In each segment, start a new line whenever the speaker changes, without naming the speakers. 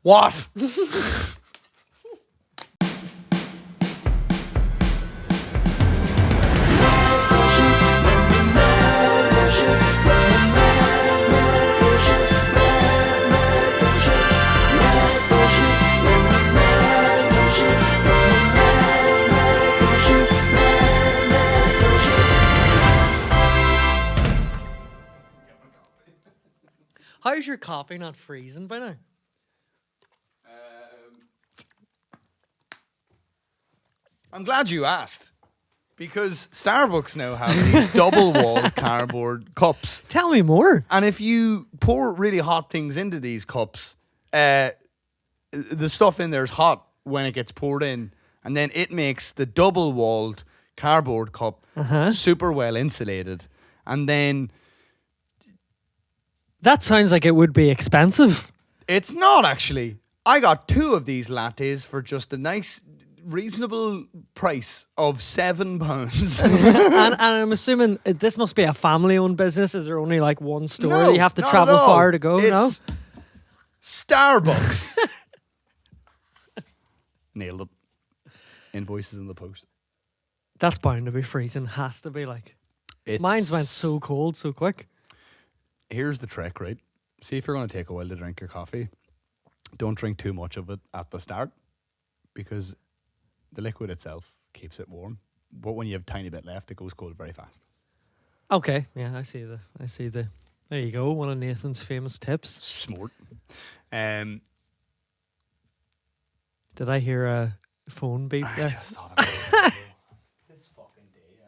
What?
How's your coffee not freezing by now?
I'm glad you asked. Because Starbucks now have these double-walled cardboard cups.
Tell me more.
And if you pour really hot things into these cups, the stuff in there is hot when it gets poured in. And then it makes the double-walled cardboard cup super well insulated. And then...
That sounds like it would be expensive.
It's not, actually. I got 2 of these lattes for just a nice, reasonable price of £7.
and I'm assuming this must be a family-owned business. Is there only like one store
No,
that you have to
not
travel
at all.
far to go? No?
It's Starbucks. Nailed it. Invoices in the post.
That's bound to be freezing. Has to be like. Mine's went so cold so quick.
Here's the trick, right? See, if you're going to take a while to drink your coffee, don't drink too much of it at the start because the liquid itself keeps it warm. But when you have a tiny bit left, it goes cold very fast.
Okay, yeah, I see the. There you go. One of Nathan's famous tips.
Smart.
Did I hear a phone beep
I
there?
just thought about it. This fucking day, yeah.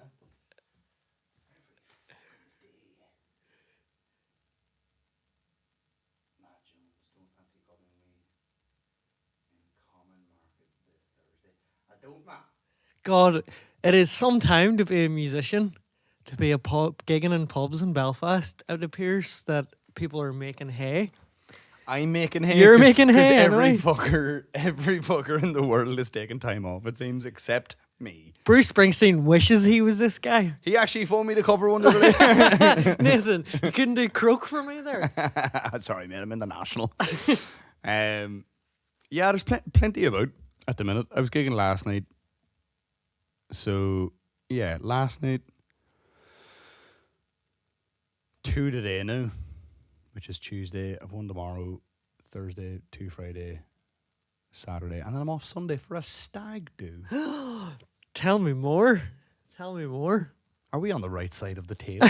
God, it is some time to be a musician, to be a gigging in pubs in Belfast. It appears that people are making hay.
I'm making hay.
You're making hay,
Because
anyway.
every fucker in the world is taking time off, it seems, except me.
Bruce Springsteen wishes he was this guy.
He actually phoned me to cover one the other day.
Nathan, you couldn't do croak for me there.
Sorry, man, I'm in the National. Yeah, there's plenty about at the minute. I was gigging last night. So, yeah, last night. 2 today now, which is Tuesday. I've 1 tomorrow, Thursday, 2 Friday, Saturday. And then I'm off Sunday for a stag do.
Tell me more. Tell me more.
Are we on the right side of the table?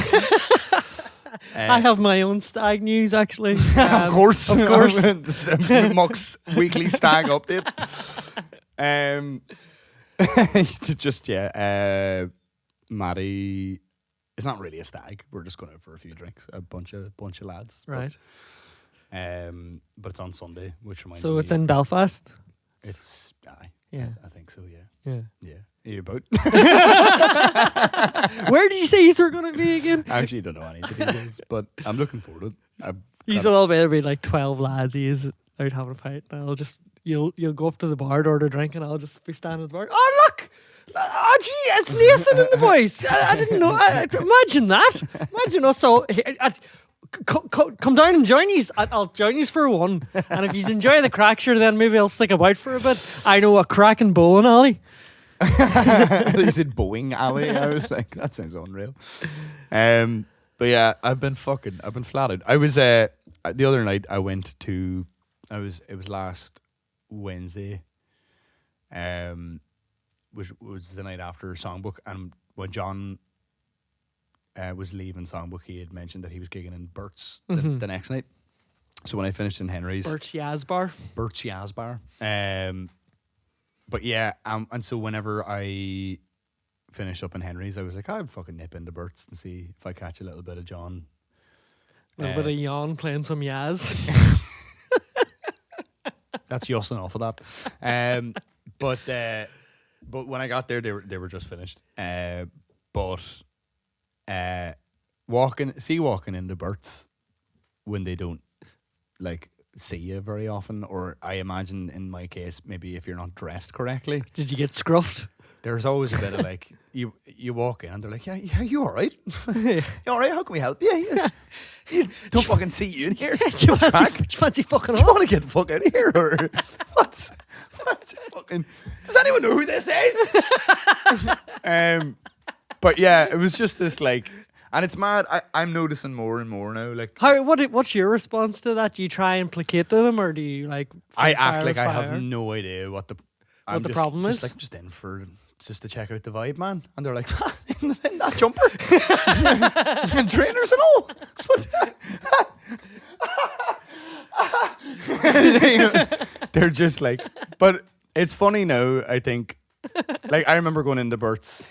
I have my own stag news, actually.
Of course.
Of course.
The Muck's weekly stag update. Just, yeah. Maddie, it's not really a stag. We're just going out for a few drinks. A bunch of lads.
Right.
But it's on Sunday, which reminds me.
So it's in Belfast?
It's, aye.
Yeah.
I think so, yeah.
Yeah.
Yeah. Are you about?
Where did you say you were going to be again?
I actually don't know any of the details, but I'm looking forward to it.
He's a little bit, it'll be like 12 lads. He is out having a fight. And I'll just, you'll go up to the bar to order a drink and I'll just be standing at the bar. Oh, look! Oh, gee, it's Nathan and the boys. I didn't know. Imagine that. Imagine us all. Come down and join you. I'll join you for one. And if you enjoy the crack, sure, then maybe I'll stick about for a bit. I know a cracking bowling alley.
They said bowling alley. I was like, that sounds unreal. But yeah, I've been flattered. I was the other night. It was last Wednesday. Which was the night after Songbook, and when John was leaving Songbook, he had mentioned that he was gigging in Bert's the next night. So when I finished in Henry's,
Bert's Yaz Bar.
But yeah, and so whenever I finished up in Henry's, I was like, I'd fucking nip into Bert's and see if I catch a little bit of John.
A little bit of yawn playing some Yaz.
That's just enough of that. But when I got there, they were just finished. Walking into Bert's when they don't like see you very often, or I imagine in my case, maybe if you're not dressed correctly.
Did you get scruffed?
there's always a bit of like you walk in and they're like, yeah, you all right? You all right? How can we help? Yeah. You don't fucking see you in here.
Do you fancy fucking
Do you
off?
want to get the fuck out of here? Or what's fucking... Does anyone know who this is? But yeah, it was just this like... And it's mad. I'm noticing more and more now. Like,
What's your response to that? Do you try and placate to them, or do you like?
I act like I have no idea what the
problem is.
Like, just in for just to check out the vibe, man. And they're like, in that jumper, and trainers and all. They're just like, but it's funny now. I think, like, I remember going into Bert's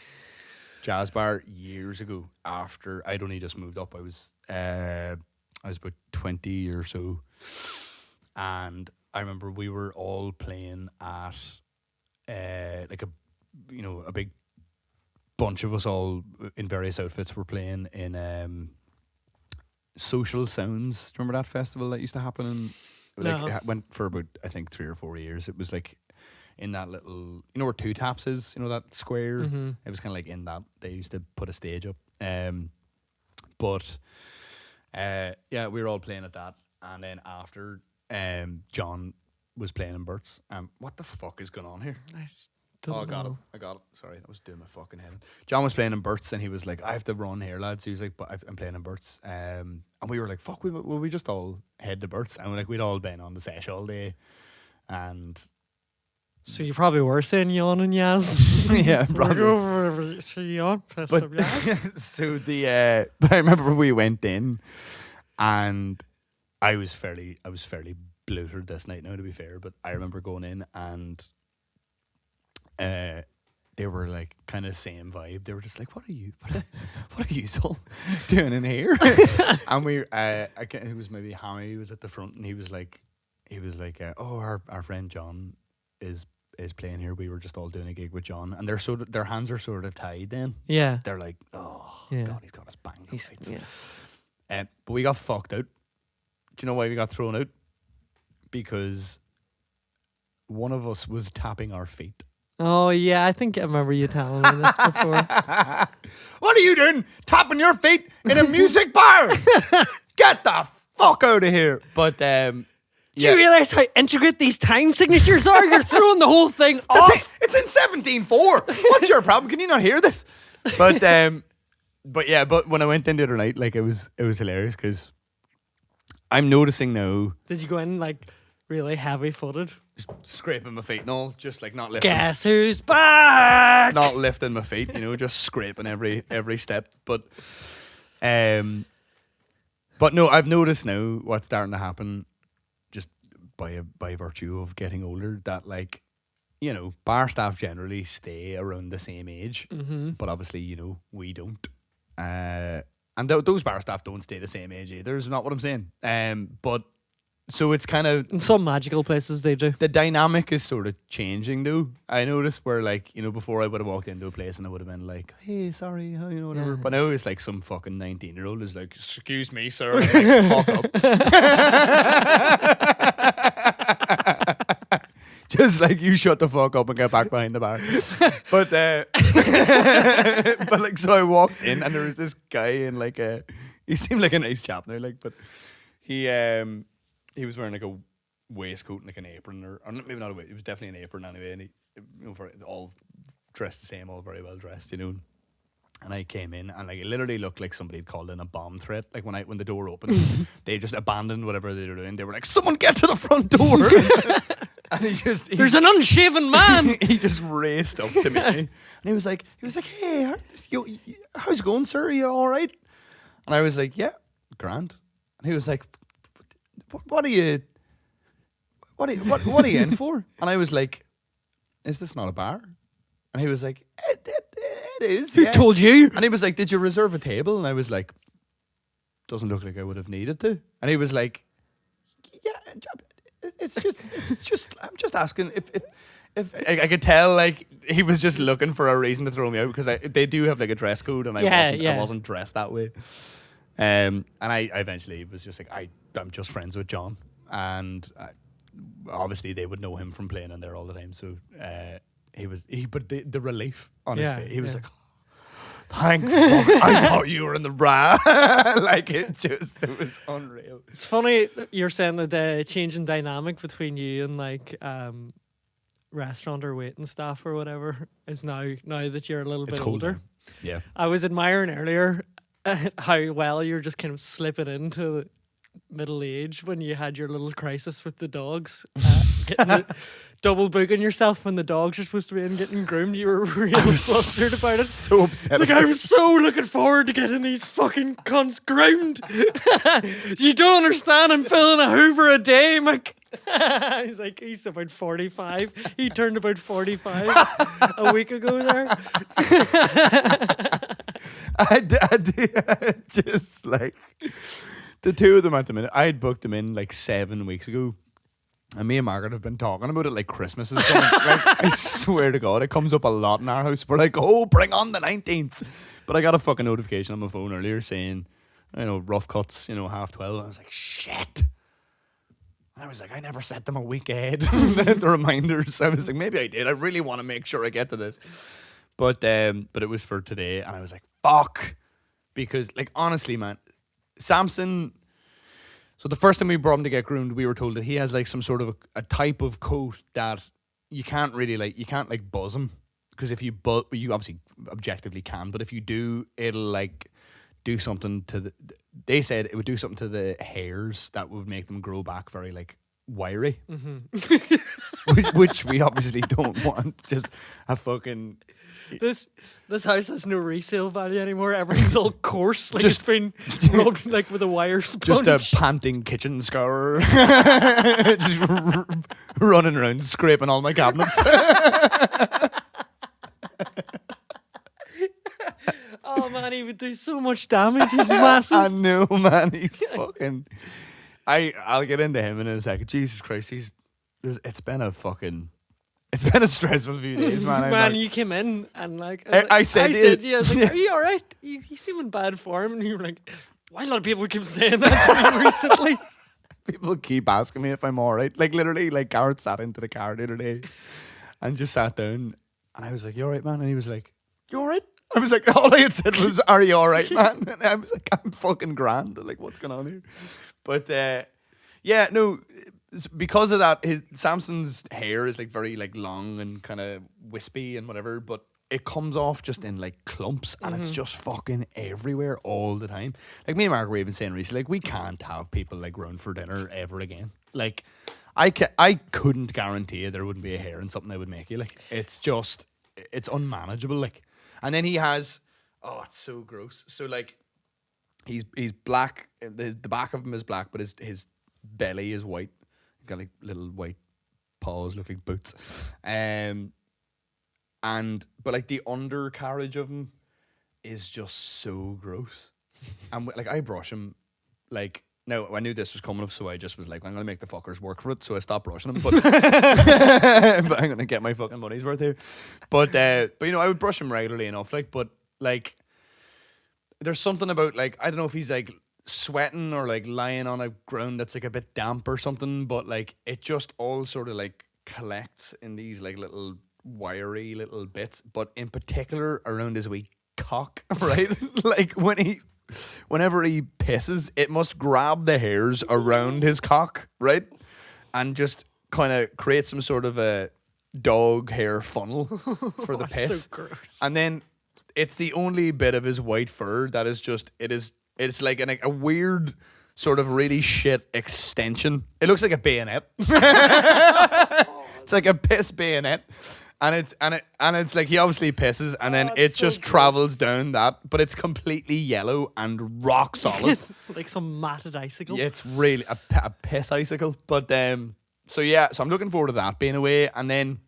jazz bar years ago after I'd only just moved up. I was about 20 or so, and I remember we were all playing at like a big bunch of us all in various outfits were playing in Social Sounds. Do you remember that festival that used to happen in it went for about I think 3 or 4 years. It was like in that little, where Two Taps is, that square.
Mm-hmm.
It was kind of like in that. They used to put a stage up. But we were all playing at that. And then after, John was playing in Bert's. What the fuck is going on here? I got it. Sorry, I was doing my fucking head. John was playing in Bert's and he was like, I have to run here, lads. He was like, but I'm playing in Bert's. And we were like, fuck, will we just all head to Bert's? And we'd all been on the sesh all day. And...
So you probably were saying yawn and yaz.
Yeah, probably.
Yawn,
but but I remember we went in, and I was fairly bloated this night now, to be fair. But I remember going in and they were like kind of same vibe. They were just like, what are you all doing in here? And it was maybe Hammy was at the front, and he was like, oh, our friend John is playing here. We were just all doing a gig with John, and their hands are sort of tied. Then they're like, oh god, he's got us banged. But we got fucked out. Do you know why we got thrown out? Because one of us was tapping our feet.
Oh yeah, I think I remember you telling me this before.
What are you doing? Tapping your feet in a music bar? Get the fuck out of here! But
do you realise how intricate these time signatures are? You're throwing the whole thing off.
It's in 17/4. What's your problem? Can you not hear this? But when I went in the other night, like it was hilarious because I'm noticing now.
Did you go in like really heavy footed?
Just scraping my feet and all, just like not lifting.
Guess who's back?
Not lifting my feet, just scraping every step. But no, I've noticed now what's starting to happen. By virtue of getting older, that like, bar staff generally stay around the same age, but obviously, we don't. And those bar staff don't stay the same age either, is not what I'm saying. But so it's kind of...
In some magical places they do.
The dynamic is sort of changing though. I noticed where like, before I would have walked into a place and I would have been like, hey, sorry, whatever. Yeah. But now it's like some fucking 19-year-old is like, excuse me, sir. Like, fuck up. Just like, you shut the fuck up and get back behind the bar. But like, so I walked in and there was this guy in like he seemed like a nice chap now, like, but he was wearing like a waistcoat and like an apron, or maybe not a waistcoat. It was definitely an apron anyway, and he, all dressed the same, all very well dressed, And I came in and like it literally looked like somebody had called in a bomb threat. Like when the door opened, they just abandoned whatever they were doing. They were like, "Someone get to the front door!" And there's
an unshaven man.
He just raced up to me, and he was like, "Hey, how's it going, sir? Are you all right?" And I was like, "Yeah, grand." And he was like, What are you in for? And I was like, is this not a bar? And he was like, it is.
Who told you?
And he was like, did you reserve a table? And I was like, doesn't look like I would have needed to. And he was like, yeah, it's just I'm just asking if I could tell like he was just looking for a reason to throw me out because they do have like a dress code and I wasn't dressed that way. And I eventually was just like, I'm just friends with John, and obviously they would know him from playing in there all the time. So but the relief on his
Yeah,
face, he was
yeah.
like, thank fuck, I thought you were in the bra. Like, it was unreal.
It's funny you're saying that the change in dynamic between you and like restaurant or waiting staff or whatever is now that you're a little
It's
bit
cool
older.
now. Yeah.
I was admiring earlier how well you're just kind of slipping into middle age when you had your little crisis with the dogs, double booking yourself when the dogs are supposed to be in getting groomed. You were really flustered about it.
So upset.
Like, I was so looking forward to getting these fucking cunts groomed. You don't understand. I'm filling a Hoover a day, Mick. He's about 45. He turned about 45 a week ago there.
I just like the two of them at the minute. I had booked them in like 7 weeks ago. And me and Margaret have been talking about it like Christmas is coming. Like, I swear to God, it comes up a lot in our house. We're like, oh, bring on the 19th. But I got a fucking notification on my phone earlier saying, rough cuts, 12:30. I was like, shit. And I was like, I never set them a week ahead. The reminders. I was like, maybe I did. I really want to make sure I get to this. But it was for today. And I was like, fuck. Because, like, honestly, man, Samson... So the first time we brought him to get groomed, we were told that he has like some sort of a type of coat that you can't really buzz him, because if you you obviously objectively can, but if you do, it'll like do something to they said it would do something to the hairs that would make them grow back very like wiry, which we obviously don't want. Just a fucking...
This house has no resale value anymore. Everything's all coarse, like
Just-
it's been rubbed like with a wire sponge.
Just a panting kitchen scourer, just running around scraping all my cabinets.
Oh man, he would do so much damage. He's massive.
I know, man. He's fucking... I'll get into him in a second. Jesus Christ, it's been a stressful few days, man.
Man, you came in and like
I said
to you, I was like, are you alright? You seem in bad form, and you were like, why a lot of people keep saying that to me recently?
People keep asking me if I'm alright. Like, literally, like, Garrett sat into the car the other day and just sat down, and I was like, you alright, man? And he was like, you alright? I was like, all I had said was, are you alright, man? And I was like, I'm fucking grand. Like, what's going on here? But yeah, no, because of that, Samson's hair is like very like long and kind of wispy and whatever, but it comes off just in like clumps, and it's just fucking everywhere all the time. Like, me and Mark were even saying recently, like, we can't have people like round for dinner ever again. Like, I couldn't guarantee you there wouldn't be a hair in something I would make you. Like, it's unmanageable. Like, and then he has, it's so gross. So like, he's black. The back of him is black, but his belly is white. He's got like little white paws, look like boots. But like the undercarriage of him is just so gross. And like, I brush him like, now I knew this was coming up, so I just was like, I'm gonna make the fuckers work for it. So I stopped brushing them, but but I'm gonna get my fucking money's worth here. But I would brush him regularly enough, like, but like, there's something about like, I don't know if he's like sweating or like lying on a ground that's like a bit damp or something, but like, it just all sort of like collects in these like little wiry little bits, but in particular around his wee cock, right? Like, whenever he pisses, it must grab the hairs around his cock, right? And just kind of create some sort of a dog hair funnel for the piss.
So gross.
And then it's the only bit of his white fur that is just, it's like a weird sort of really shit extension. It looks like a bayonet. It's like a piss bayonet. And it's like, he obviously pisses, and then it
so
just
gross.
travels down that, but it's completely yellow and rock solid.
Like some matted icicle.
Yeah, it's really a piss icicle. But so I'm looking forward to that being away, and then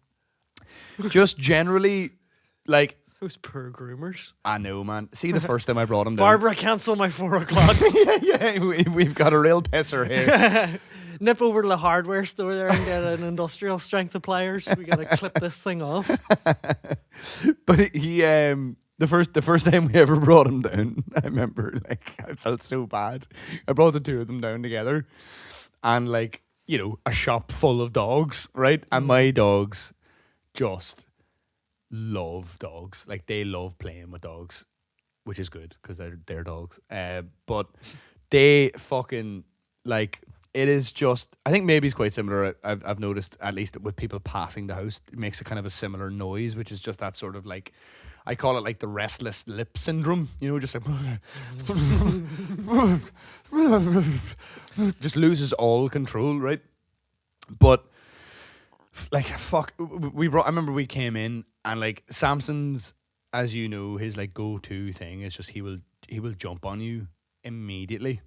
just generally, like,
Those poor groomers.
I know, man. See, the first time I brought him down,
Barbara, cancel my 4 o'clock.
yeah, we've got a real pisser here.
Nip over to the hardware store there and get an industrial strength of pliers. We gotta clip this thing off.
But he, the first time we ever brought him down, I remember, like, I felt so bad. I brought the two of them down together, and like, a shop full of dogs, right? And my dogs just love dogs. Like, they love playing with dogs, which is good because they're dogs. But they fucking, like, it is just, I think maybe it's quite similar. I've noticed, at least with people passing the house, it makes a kind of a similar noise, which is just that sort of like, I call it like the restless lip syndrome, you know, just like just loses all control, right? But like, fuck, I remember we came in and like Samson's, as you know, his like go-to thing is just he will jump on you immediately.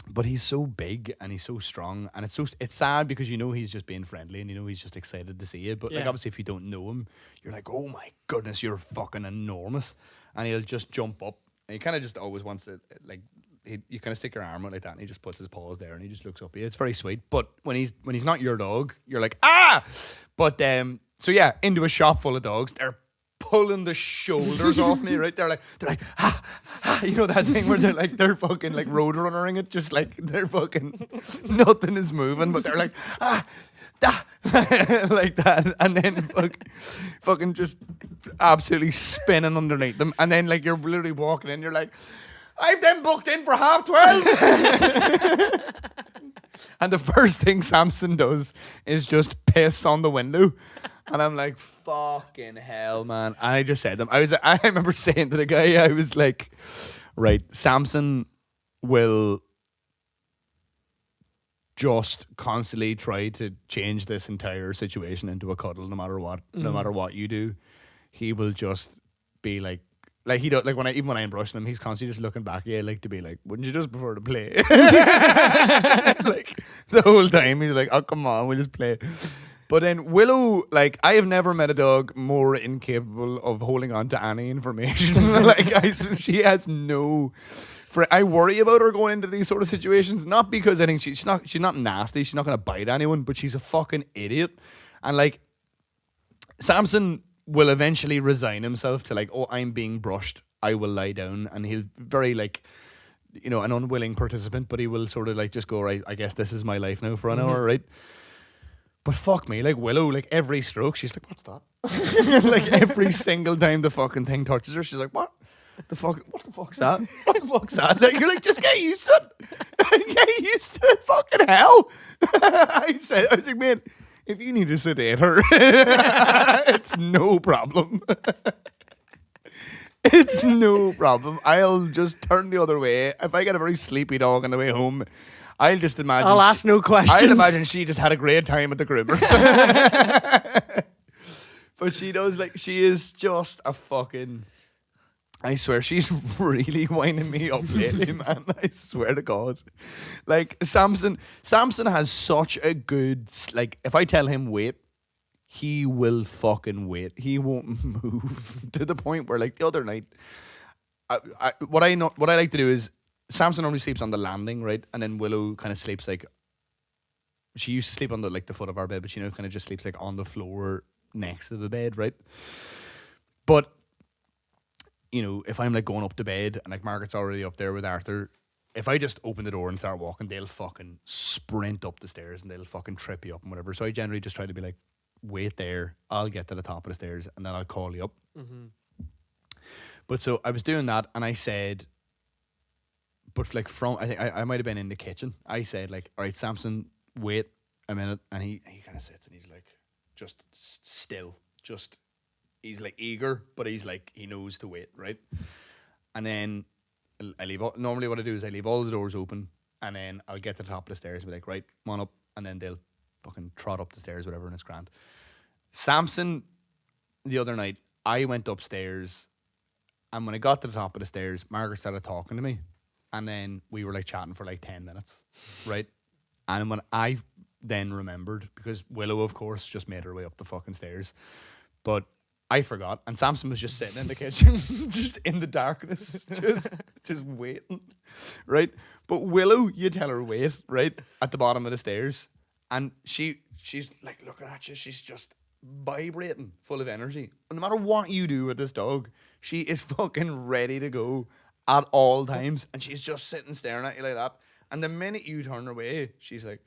But he's so big and he's so strong, and it's sad because you know he's just being friendly and you know he's just excited to see you. But like, obviously if you don't know him, you're like, oh my goodness, you're fucking enormous, and he'll just jump up and he kind of just always wants to like, you kind of stick your arm out like that and he just puts his paws there and he just looks up at you. It's very sweet. But when he's not your dog, you're like, ah. But so yeah, into a shop full of dogs, they're pulling the shoulders off me, right? They're like, ha, ha, you know that thing where they're fucking like road runnering it, just like they're fucking nothing is moving, but they're like, ah, da, like that, and then fucking just absolutely spinning underneath them, and then like you're literally walking in, you're like, I've then booked in for 12:30. And the first thing Samson does is just piss on the window. And I'm like, fucking hell, man. And I just said to him, I remember saying to the guy, I was like, right, Samson will just constantly try to change this entire situation into a cuddle no matter what. No matter what you do. He will just be like he don't, like even when I'm brushing him, he's constantly just looking back at you like to be like, wouldn't you just prefer to play? Like the whole time he's like, oh come on, we'll just play. But then Willow, like, I have never met a dog more incapable of holding on to any information. Like, she has no. I worry about her going into these sort of situations, not because I think she's not nasty, she's not going to bite anyone, but she's a fucking idiot. And like, Samson will eventually resign himself to like, oh, I'm being brushed, I will lie down, and he'll very like, you know, an unwilling participant, but he will sort of like just go, right, I guess this is my life now for an hour, right? But fuck me, like Willow, like every stroke, she's like, what's that? Like every single time the fucking thing touches her, she's like, what the fuck's that? What the fuck's that? Like, you're like, just get used to it. Get used to it, fucking hell. I was like, man, if you need to sedate her, it's no problem. It's no problem. I'll just turn the other way. If I get a very sleepy dog on the way home, I'll just imagine.
I'll ask no questions.
I'll imagine she just had a great time at the groomers. But she does, like, she is just a fucking. I swear, she's really winding me up lately, man. I swear to God. Like, Samson has such a good, like, if I tell him wait, he will fucking wait. He won't move to the point where, like, the other night, what I like to do is, Samson normally sleeps on the landing, right? And then Willow kind of sleeps like, she used to sleep on the like the foot of our bed, but she now kind of just sleeps like on the floor next to the bed, right? But, you know, if I'm like going up to bed and like Margaret's already up there with Arthur, if I just open the door and start walking, they'll fucking sprint up the stairs and they'll fucking trip you up and whatever. So I generally just try to be like, wait there, I'll get to the top of the stairs and then I'll call you up. Mm-hmm. But so I was doing that and I said, but like I think I might have been in the kitchen. I said like, all right, Samson, wait a minute. And he kind of sits and he's like, just still, just, he's like eager, but he's like, he knows to wait, right? And then I leave, normally what I do is I leave all the doors open and then I'll get to the top of the stairs and be like, right, come on up. And then they'll fucking trot up the stairs, whatever, and it's grand. Samson, the other night, I went upstairs and when I got to the top of the stairs, Margaret started talking to me. And then we were like chatting for like 10 minutes, right? And when I then remembered, because Willow, of course, just made her way up the fucking stairs, but I forgot. And Samson was just sitting in the kitchen, just in the darkness, just waiting, right? But Willow, you tell her wait, right? At the bottom of the stairs. And she's like looking at you, she's just vibrating, full of energy. No matter what you do with this dog, she is fucking ready to go at all times, and she's just sitting staring at you like that. And the minute you turn away, she's like,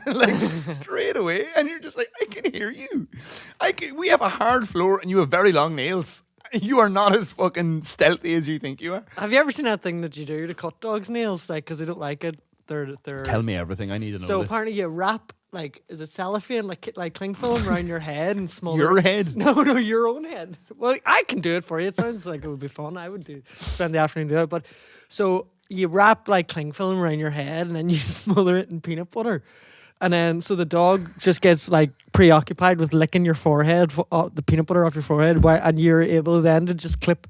like straight away, and you're just like, I can hear you. We have a hard floor, and you have very long nails. You are not as fucking stealthy as you think you are.
Have you ever seen that thing that you do to cut dogs' nails? Like, because they don't like it. They're.
Tell me everything. I need to know.
So
this.
apparently you wrap is it cellophane like cling film around your head and small.
Your head?
No, your own head. Well, I can do it for you. It sounds like it would be fun. I would spend the afternoon doing it. But so you wrap like cling film around your head and then you smother it in peanut butter. And then, so the dog just gets like preoccupied with licking your forehead, the peanut butter off your forehead, and you're able then to just clip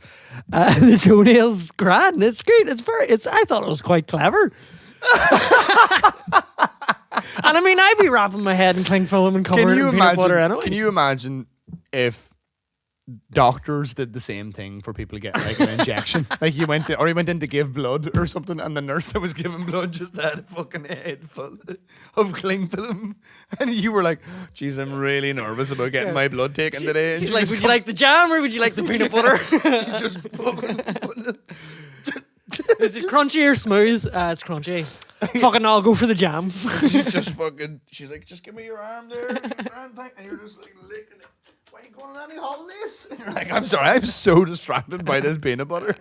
the toenails. Grand, it's good. I thought it was quite clever. And I mean, I'd be wrapping my head in cling film and covering it in peanut butter anyway.
Can you imagine if doctors did the same thing for people getting like an injection? Like he went in to give blood or something, and the nurse that was giving blood just had a fucking head full of cling film, and you were like, "Geez, I'm really nervous about getting my blood taken today." And
she's like, "Would you like the jam or would you like the peanut butter?"
She just fucking.
Is it crunchy or smooth? It's crunchy. Fucking, I'll go for the jam.
She's like, just give me your arm there, and you're just like licking it. Why are you going on any holidays? And you're like, I'm sorry, I'm so distracted by this peanut butter.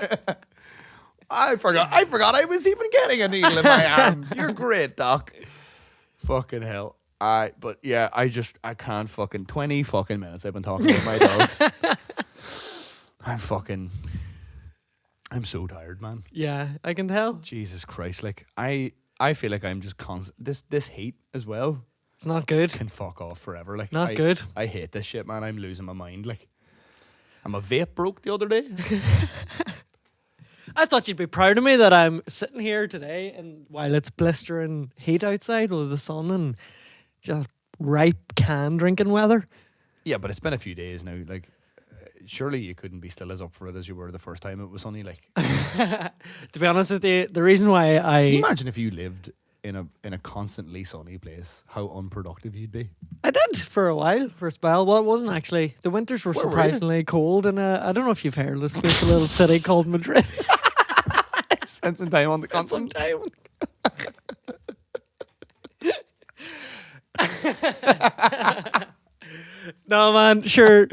I forgot I was even getting a needle in my arm. You're great, Doc. Fucking hell. But yeah, I can't fucking 20 fucking minutes I've been talking about my dogs. I'm so tired, man.
Yeah, I can tell.
Jesus Christ, like I feel like I'm just constant. This heat as well.
It's not good.
Can fuck off forever. Like
not good.
I hate this shit, man. I'm losing my mind. Like, my vape broke the other day.
I thought you'd be proud of me that I'm sitting here today, and while it's blistering heat outside with the sun and just ripe can drinking weather.
Yeah, but it's been a few days now. Like, surely you couldn't be still as up for it as you were the first time it was sunny. Like,
to be honest with you, the reason why
Can you imagine if you lived in a constantly sunny place, how unproductive you'd be?
I did for a while, for a spell. Well, it wasn't actually. The winters were surprisingly cold, and I don't know if you've heard of this special little city called Madrid.
Spent some time on the continent.
No, man, sure.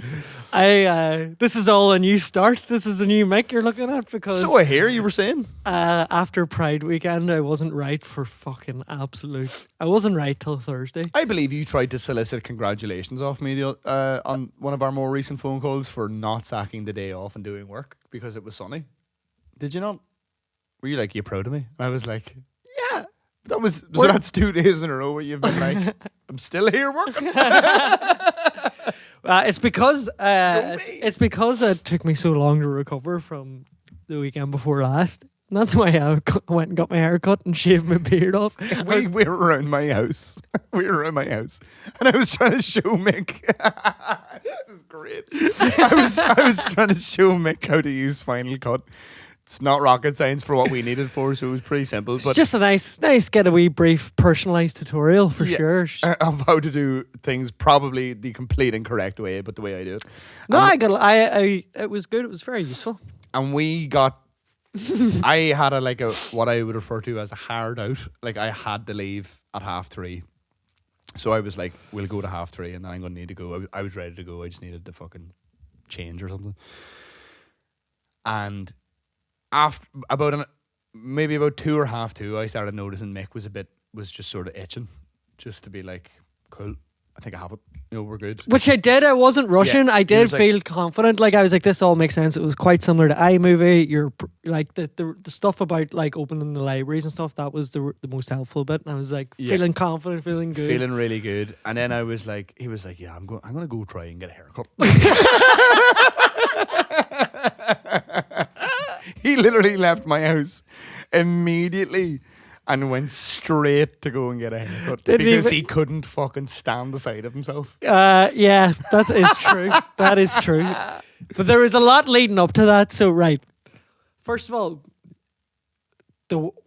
This is all a new start. This is a new Mick you're looking at because.
So I hear you were saying.
After Pride weekend, I wasn't right for fucking absolute. I wasn't right till Thursday.
I believe you tried to solicit congratulations off me on one of our more recent phone calls for not sacking the day off and doing work because it was sunny. Did you not? Were you like, you proud of me? And I was like, yeah. So that's 2 days in a row where you've been like, I'm still here working.
It's because it took me so long to recover from the weekend before last. And that's why I went and got my hair cut and shaved my beard off.
We were around my house. And I was trying to show Mick. This is great. I was trying to show Mick how to use Final Cut. It's not rocket science for what we needed for, so it was pretty simple. But
it's just a nice get a wee brief personalised tutorial for sure.
Of how to do things probably the complete incorrect way, but the way I do it.
No, it was good. It was very useful.
And we got, I had what I would refer to as a hard out. Like I had to leave at 3:30. So I was like, we'll go to 3:30 and then I'm going to need to go. I was ready to go. I just needed to fucking change or something. And after maybe about 2 or 2:30, I started noticing Mick was just sort of itching, just to be like, cool, I think I have it. We're good.
Which I did. I wasn't rushing.
Yeah,
I did feel confident. Like I was like, this all makes sense. It was quite similar to iMovie. You're like the stuff about like opening the libraries and stuff. That was the most helpful bit. And I was like feeling confident, feeling good,
feeling really good. And then he was like, yeah, I'm gonna go try and get a haircut. He literally left my house immediately and went straight to go and get a haircut because he couldn't fucking stand the sight of himself.
Yeah, that is true. That is true. But there was a lot leading up to that. So right, first of all,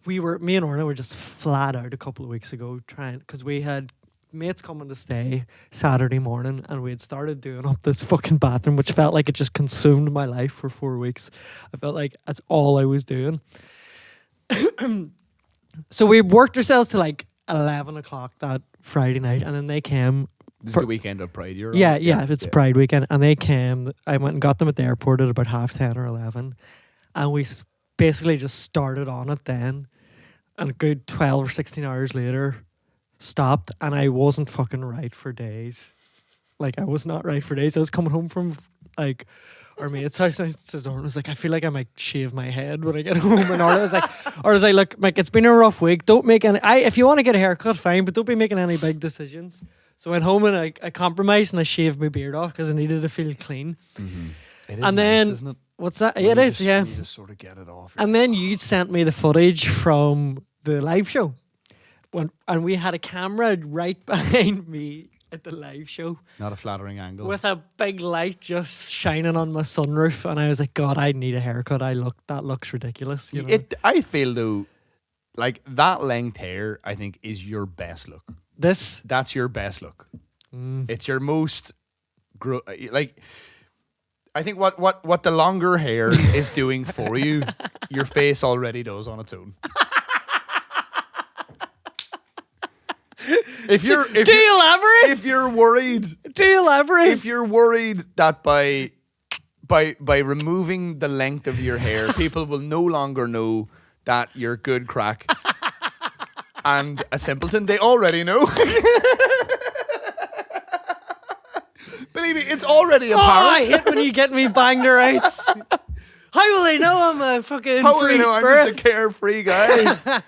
me and Orna were just flat out a couple of weeks ago because we had mates coming to stay Saturday morning, and we had started doing up this fucking bathroom, which felt like it just consumed my life for 4 weeks. I felt like that's all I was doing. So we worked ourselves to like 11 o'clock that Friday night, and then they came.
This is the weekend of Pride. You're
Yeah,
on.
yeah, it's Pride weekend, and they came. I went and got them at the airport at about 10:30 or 11, and we basically just started on it then, and a good 12 or 16 hours later, stopped, and I wasn't fucking right for days. Like, I was not right for days. I was coming home from like our mate's house, and Orla was like, I feel like I might shave my head when I get home. And Orla was like, look, Mick, it's been a rough week. Don't make any. If you want to get a haircut, fine, but don't be making any big decisions. So I went home and I compromised and I shaved my beard off because I needed to feel clean.
Mm-hmm. It is
and then,
nice, isn't it?
What's that? Yeah, it is, yeah.
You just sort of get it off.
And then you sent me the footage from the live show. And we had a camera right behind me at the live show.
Not a flattering angle.
With a big light just shining on my sunroof. And I was like, God, I need a haircut. That looks ridiculous. You know?
I feel though, like that length hair, I think is your best look. That's your best look. It's your most like. I think what the longer hair is doing for you, your face already does on its own. If you're worried that by removing the length of your hair, people will no longer know that you're good crack and a simpleton, they already know. Believe me, it's already apparent.
Oh, I hate when you get me banged right. How will they know I'm a fucking
How will
free
they know
spirit?
I'm just a carefree guy?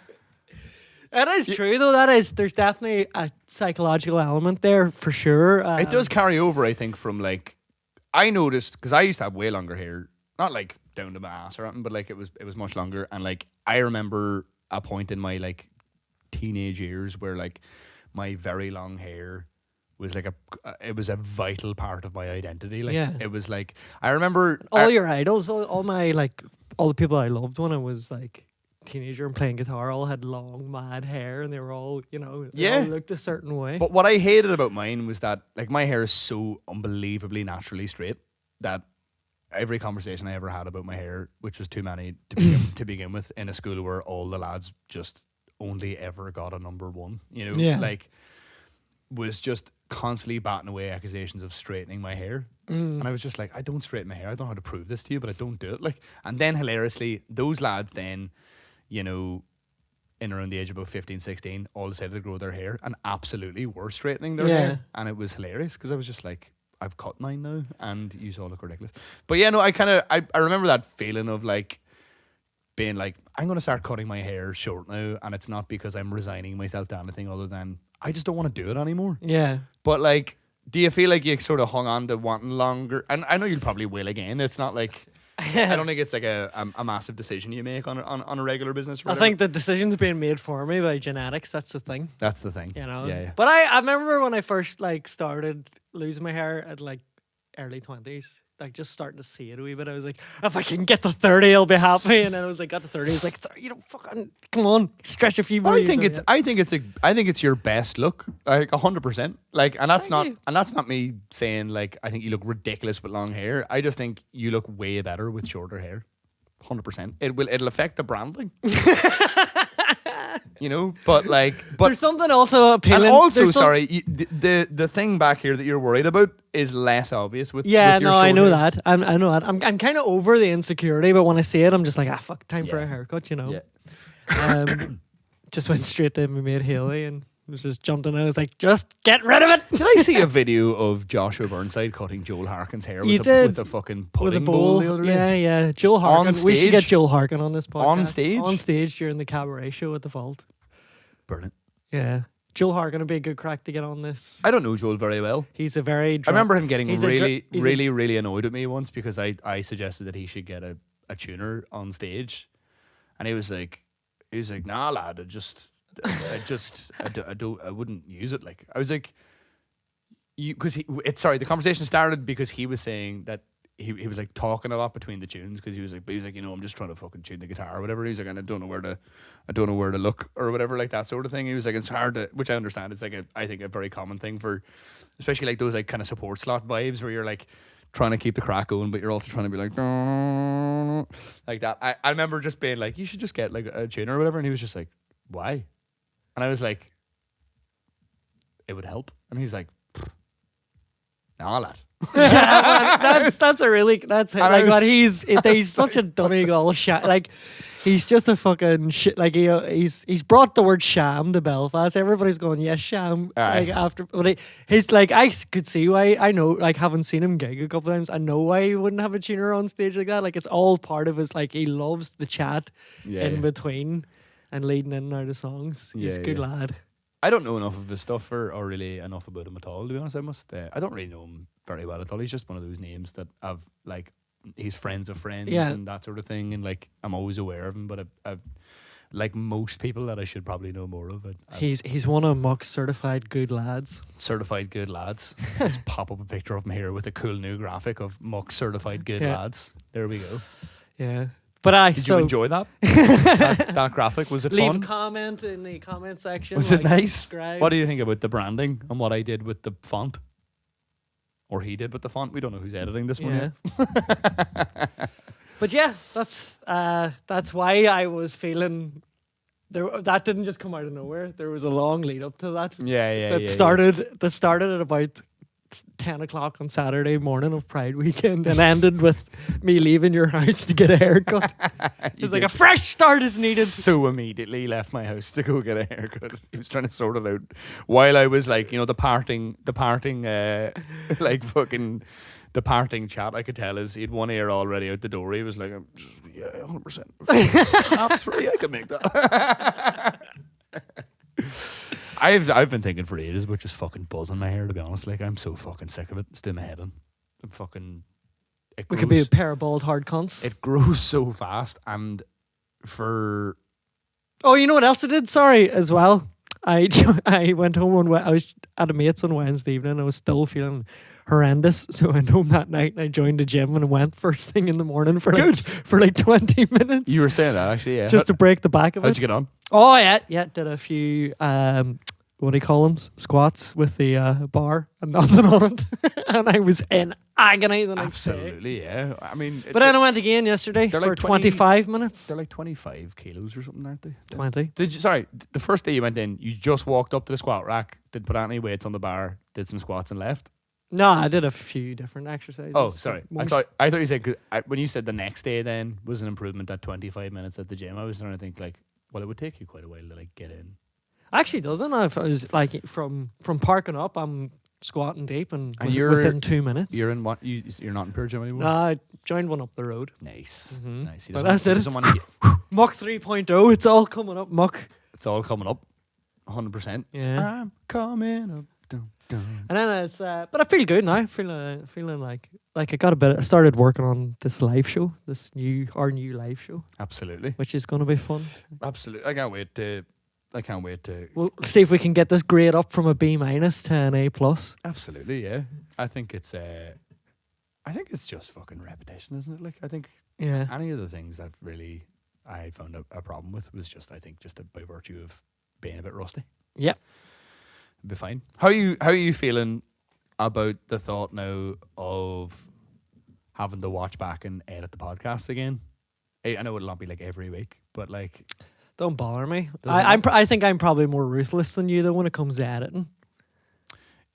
That is true, though. There's definitely a psychological element there for sure.
It does carry over, I think, from like, I noticed, because I used to have way longer hair, not like down to my ass or anything, but like it was much longer. And like, I remember a point in my like teenage years where like my very long hair was like it was a vital part of my identity. Like,
yeah.
It was like, I remember
your idols, all the people I loved when I was like teenager and playing guitar all had long mad hair, and they were all, they all looked a certain way.
But what I hated about mine was that like my hair is so unbelievably naturally straight that every conversation I ever had about my hair, which was too many to begin with, in a school where all the lads just only ever got a number one, like was just constantly batting away accusations of straightening my hair. And I was just like, I don't straighten my hair. I don't know how to prove this to you, but I don't do it. Like, and then hilariously, those lads then, in around the age of about 15, 16, all decided to grow their hair and absolutely were straightening their hair. And it was hilarious because I was just like, I've cut mine now and you all look ridiculous. But yeah, no, I remember that feeling of like being like, I'm going to start cutting my hair short now, and it's not because I'm resigning myself to anything other than I just don't want to do it anymore.
Yeah.
But like, do you feel like you sort of hung on to wanting longer? And I know you'll probably will again. It's not like, I don't think it's like a massive decision you make on a regular business.
I think the decision's being made for me by genetics. That's the thing.
That's the thing. Yeah.
But I remember when I first like started losing my hair at like early 20s, like just starting to see it a wee bit. I was like, if I can get to 30, I'll be happy. And then I was like, got to 30, I was like, fucking come on, stretch a few more.
I think it's your best look, like 100%. Like, and that's not me saying like I think you look ridiculous with long hair. I just think you look way better with shorter hair. 100%. It'll affect the branding. But
there's something also appealing.
And also, the thing back here that you're worried about is less obvious with your short
I know
hair.
that. I know that. I'm kind of over the insecurity, but when I see it, I'm just like, fuck, time for a haircut, Yeah. Just went straight to my mate Haley and was just jumped in. I was like, just get rid of it.
Did I see a video of Joshua Burnside cutting Joel Harkin's hair with a fucking pudding bowl the other day?
Yeah. Joel Harkin.
On stage?
We should get Joel Harkin on this podcast.
On stage?
On stage during the cabaret show at the Vault.
Brilliant.
Yeah. Joel Harkin would be a good crack to get on this.
I don't know Joel very well.
He's a very...
I remember him getting really annoyed at me once because I suggested that he should get a tuner on stage. And he was like, nah, lad, I wouldn't use it. Like, I was like, the conversation started because he was saying that he was like talking a lot between the tunes because he was like, I'm just trying to fucking tune the guitar or whatever. He was like, and I don't know where to look or whatever, like that sort of thing. He was like, it's hard to, which I understand. It's like I think a very common thing for, especially like those like kind of support slot vibes where you're like trying to keep the crack going, but you're also trying to be like that. I remember just being like, you should just get like a tuner or whatever, and he was just like, why? And I was like, it would help. And he's like, nah, lad.
That's a really that's
And
like
I
what
was-
he's such a Donegal shit. Like he's just a fucking shit. Like he's brought the word sham to Belfast. Everybody's going yes sham.
Aye.
Like after, but he's like I could see why. I know, like having seen him gig a couple times, I know why he wouldn't have a tuner on stage like that. Like it's all part of his. Like he loves the chat in between and leading in and out of songs. He's a good lad.
I don't know enough of his stuff or really enough about him at all, to be honest. I don't really know him very well at all. He's just one of those names that I've, like, he's friends of friends and that sort of thing. And, like, I'm always aware of him, but I've like most people that I should probably know more of.
He's one of Muck's certified good lads.
Certified good lads. Just pop up a picture of him here with a cool new graphic of Muck certified good lads. There we go.
Yeah. But
did you enjoy that? that graphic? Was it
leave
fun?
Leave a comment in the comment section.
Was it nice?
Subscribe.
What do you think about the branding and what I did with the font? Or he did with the font? We don't know who's editing this one yet.
But yeah, that's why I was feeling there. That didn't just come out of nowhere. There was a long lead up to that. That started at about 10 o'clock on Saturday morning of Pride weekend and ended with me leaving your house to get a haircut. It's like a fresh start is needed.
So immediately left my house to go get a haircut. He was trying to sort it out while I was like, the parting like fucking the parting chat. I could tell is he had one ear already out the door. He was like, 100%. 3:30, I could make that. I've been thinking for ages about just fucking buzzing my hair, to be honest. Like, I'm so fucking sick of it. It's doing my head in. I'm fucking...
We could be a pair of bald hard cunts.
It grows so fast, and for...
Oh, you know what else I did? Sorry, as well. I went home I was at a mate's on Wednesday evening. I was still feeling horrendous, so I went home that night and I joined the gym and went first thing in the morning for like 20 minutes.
You were saying that, actually, yeah.
Just to break the back of it.
How'd you get on?
Oh, yeah. Did a few, what do you call them? Squats with the bar and nothing on it. And I was in agony the next day.
Absolutely, yeah. I mean...
But then I went again yesterday for
like
25 minutes.
They're like 25 kilos or something, aren't they?
20.
Sorry, the first day you went in, you just walked up to the squat rack, didn't put any weights on the bar, did some squats and left?
No, I did a few different exercises.
Oh, sorry. I thought you said, when you said the next day then was an improvement at 25 minutes at the gym, I was trying to think like, well, it would take you quite a while to like get in.
Actually doesn't. I was like from parking up, I'm squatting deep and within 2 minutes.
You're in what? You're not in Pure Gym anymore?
No, I joined one up the road.
Nice.
Mm-hmm.
Nice.
But that's it. Muck 3.0, it's all coming up, Muck.
It's all coming up. 100%.
Yeah.
I'm coming up. Dun, dun.
And then it's, but I feel good now. Feeling like I started working on this live show, our new live show.
Absolutely.
Which is going to be fun.
Absolutely. I can't wait to.
We'll see if we can get this grade up from a B- to an A+.
Absolutely, yeah. I think it's just fucking repetition, isn't it? Like, I think any of the things that really I found a problem with was just, I think, just by virtue of being a bit rusty.
Yeah.
It'll be fine. How are you feeling about the thought now of having to watch back and edit the podcast again? I know it'll not be like every week, but like...
Don't bother me. I think I'm probably more ruthless than you though when it comes to editing.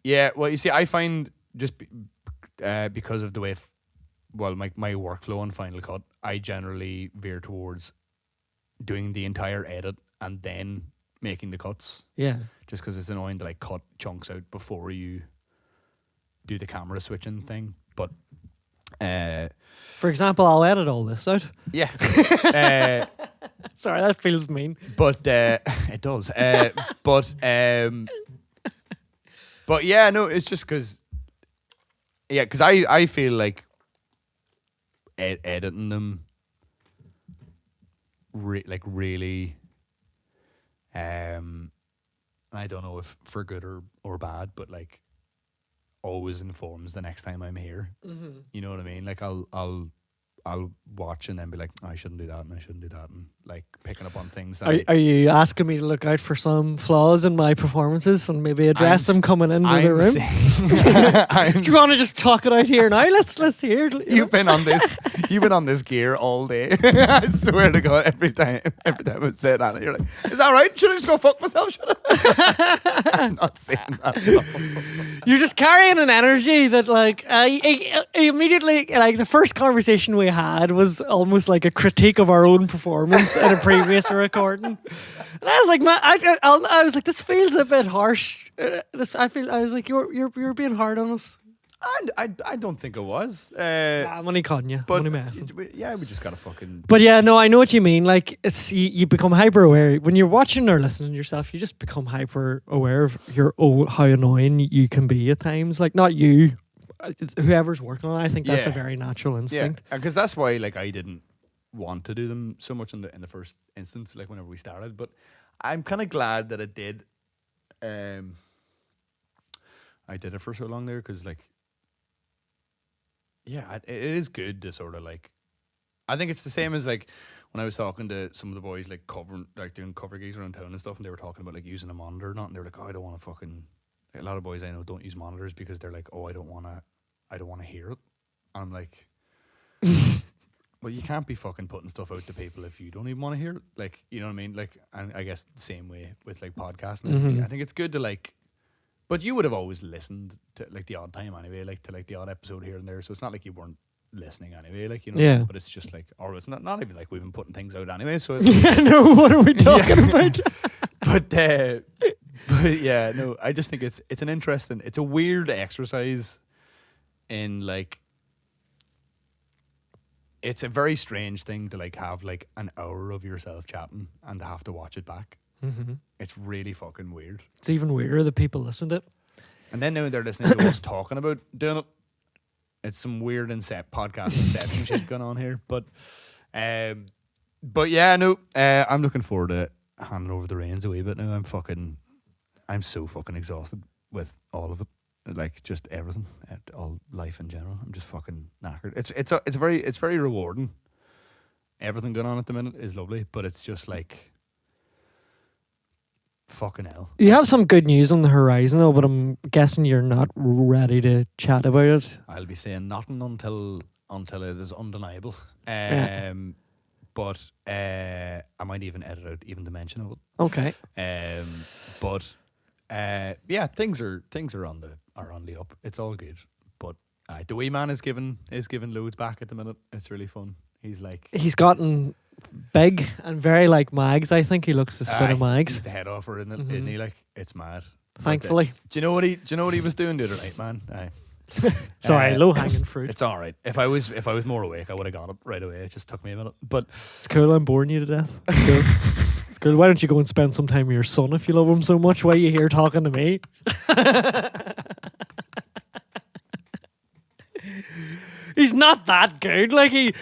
Yeah, well, you see, I find just because of the way, my workflow on Final Cut, I generally veer towards doing the entire edit and then making the cuts.
Yeah.
Just because it's annoying to like cut chunks out before you do the camera switching thing. But
for example, I'll edit all this out.
Yeah.
Sorry, that feels mean.
But it does. But yeah, no, it's just because I feel like editing them really I don't know if for good or bad, but like always informs the next time I'm here. Mm-hmm. You know what I mean? Like I'll watch and then be like, oh, I shouldn't do that and I shouldn't do that, and like picking up on things.
Are you asking me to look out for some flaws in my performances and maybe address them coming into the room? Do you want to just talk it out here now? Let's hear it.
You've been on this gear all day. I swear to God, every time I say that, you're like, "Is that right? Should I just go fuck myself? Should I?" I'm not saying that. No.
You're just carrying an energy that, like, immediately, like, the first conversation we had was almost like a critique of our own performance at a previous recording. And I was like, man, I was like, this feels a bit harsh. I was like, you're being hard on us.
I don't think it was.
I'm only calling you.
But
I'm only messing.
yeah, we just gotta fucking.
But yeah, no, I know what you mean. Like, it's you become hyper aware when you're watching or listening to yourself. You just become hyper aware of how annoying you can be at times. Like, not you, whoever's working on it. I think that's a very natural instinct.
Yeah, because that's why, like, I didn't want to do them so much in the first instance, like whenever we started. But I'm kind of glad that it did. I did it for so long there because, like, yeah, it is good to sort of, like, I think it's the same as, like, when I was talking to some of the boys, like, doing cover gigs around town and stuff, and they were talking about, like, using a monitor or not, and they were like, oh, I don't want to fucking, like, a lot of boys I know don't use monitors because they're like, oh, I don't want to hear it. And I'm like, well, you can't be fucking putting stuff out to people if you don't even want to hear it. Like, you know what I mean? Like, and I guess the same way with, like, podcasting.
Mm-hmm.
I think it's good to, like, but you would have always listened to, like, the odd time anyway, like, to, like, the odd episode here and there. So it's not like you weren't listening anyway, like, you know.
Yeah.
But it's just like, or it's not even like we've been putting things out anyway. So
No, what are we talking about?
but yeah, no, I just think it's an interesting, it's a weird exercise in, like, it's a very strange thing to, like, have, like, an hour of yourself chatting and to have to watch it back.
Mm-hmm.
It's really fucking weird.
It's even weirder that people listen to it.
And then now they're listening to us talking about doing it. It's some weird podcast inception shit going on here. But yeah, no, I'm looking forward to handing over the reins a wee bit now. I'm so fucking exhausted with all of it. Like, just everything, all life in general. I'm just fucking knackered. It's very rewarding. Everything going on at the minute is lovely, but it's just like, fucking hell.
You have some good news on the horizon, though, but I'm guessing you're not ready to chat about it.
I'll be saying nothing until it is undeniable. But I might even edit out even the mention of it.
Okay.
But yeah, things are on the up. It's all good. But the wee man is giving loads back at the minute. It's really fun. He's
gotten big and very like Mags. I think he looks the spin of Mags.
He's the head offer, isn't he? Like, it's mad.
Thankfully.
Do you know what he was doing the other night, man?
Sorry, low hanging fruit.
It's all right. If I was more awake, I would have got it right away. It just took me a minute. But
it's cool. I'm boring you to death. It's cool. It's cool. Why don't you go and spend some time with your son if you love him so much? Why are you here talking to me? He's not that good. Like, he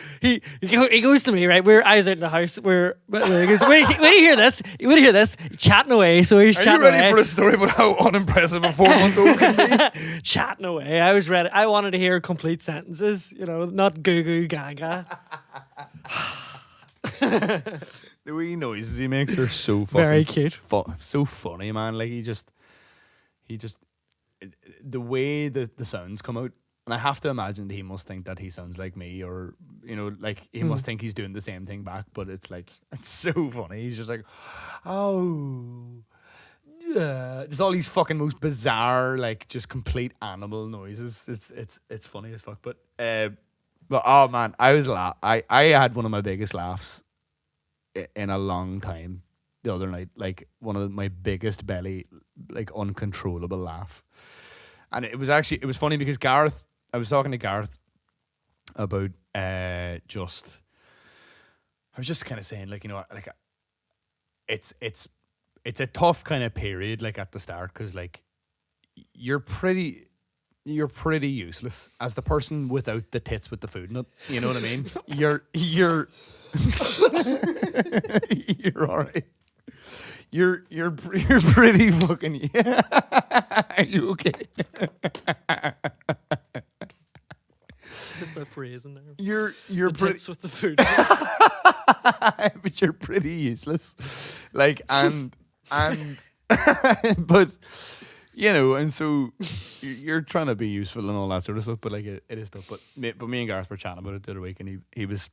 goes to me, right? I was out in the house. He goes, wait do you hear this? You want to hear this? Chatting away. So he's chatting away.
Are you ready for a story about how unimpressive a 4-month-old can be?
Chatting away. I was ready. I wanted to hear complete sentences, you know, not goo goo gaga.
The wee noises he makes are so fucking
very cute.
So funny, man. Like, he just the way that the sounds come out. And I have to imagine that he must think that he sounds like me, or, you know, like, he must think he's doing the same thing back. But it's like, it's so funny. He's just like, oh, yeah. Just all these fucking most bizarre, like, just complete animal noises. It's funny as fuck. But oh man, I had one of my biggest laughs in a long time the other night. Like, one of my biggest belly, like, uncontrollable laugh. And it was funny because I was talking to Gareth about I was just kind of saying, like, you know, like, it's a tough kind of period, like, at the start, because, like, you're pretty useless as the person without the tits with the food in it. You know what I mean? You're you're all right. You're pretty fucking. Are you okay?
Just a phrase in there.
you're
The
pretty,
tits with the food.
but you're pretty useless. Like and but you know, and so you're trying to be useful and all that sort of stuff. But like it is stuff. But me and Gareth were chatting about it the other week, and he was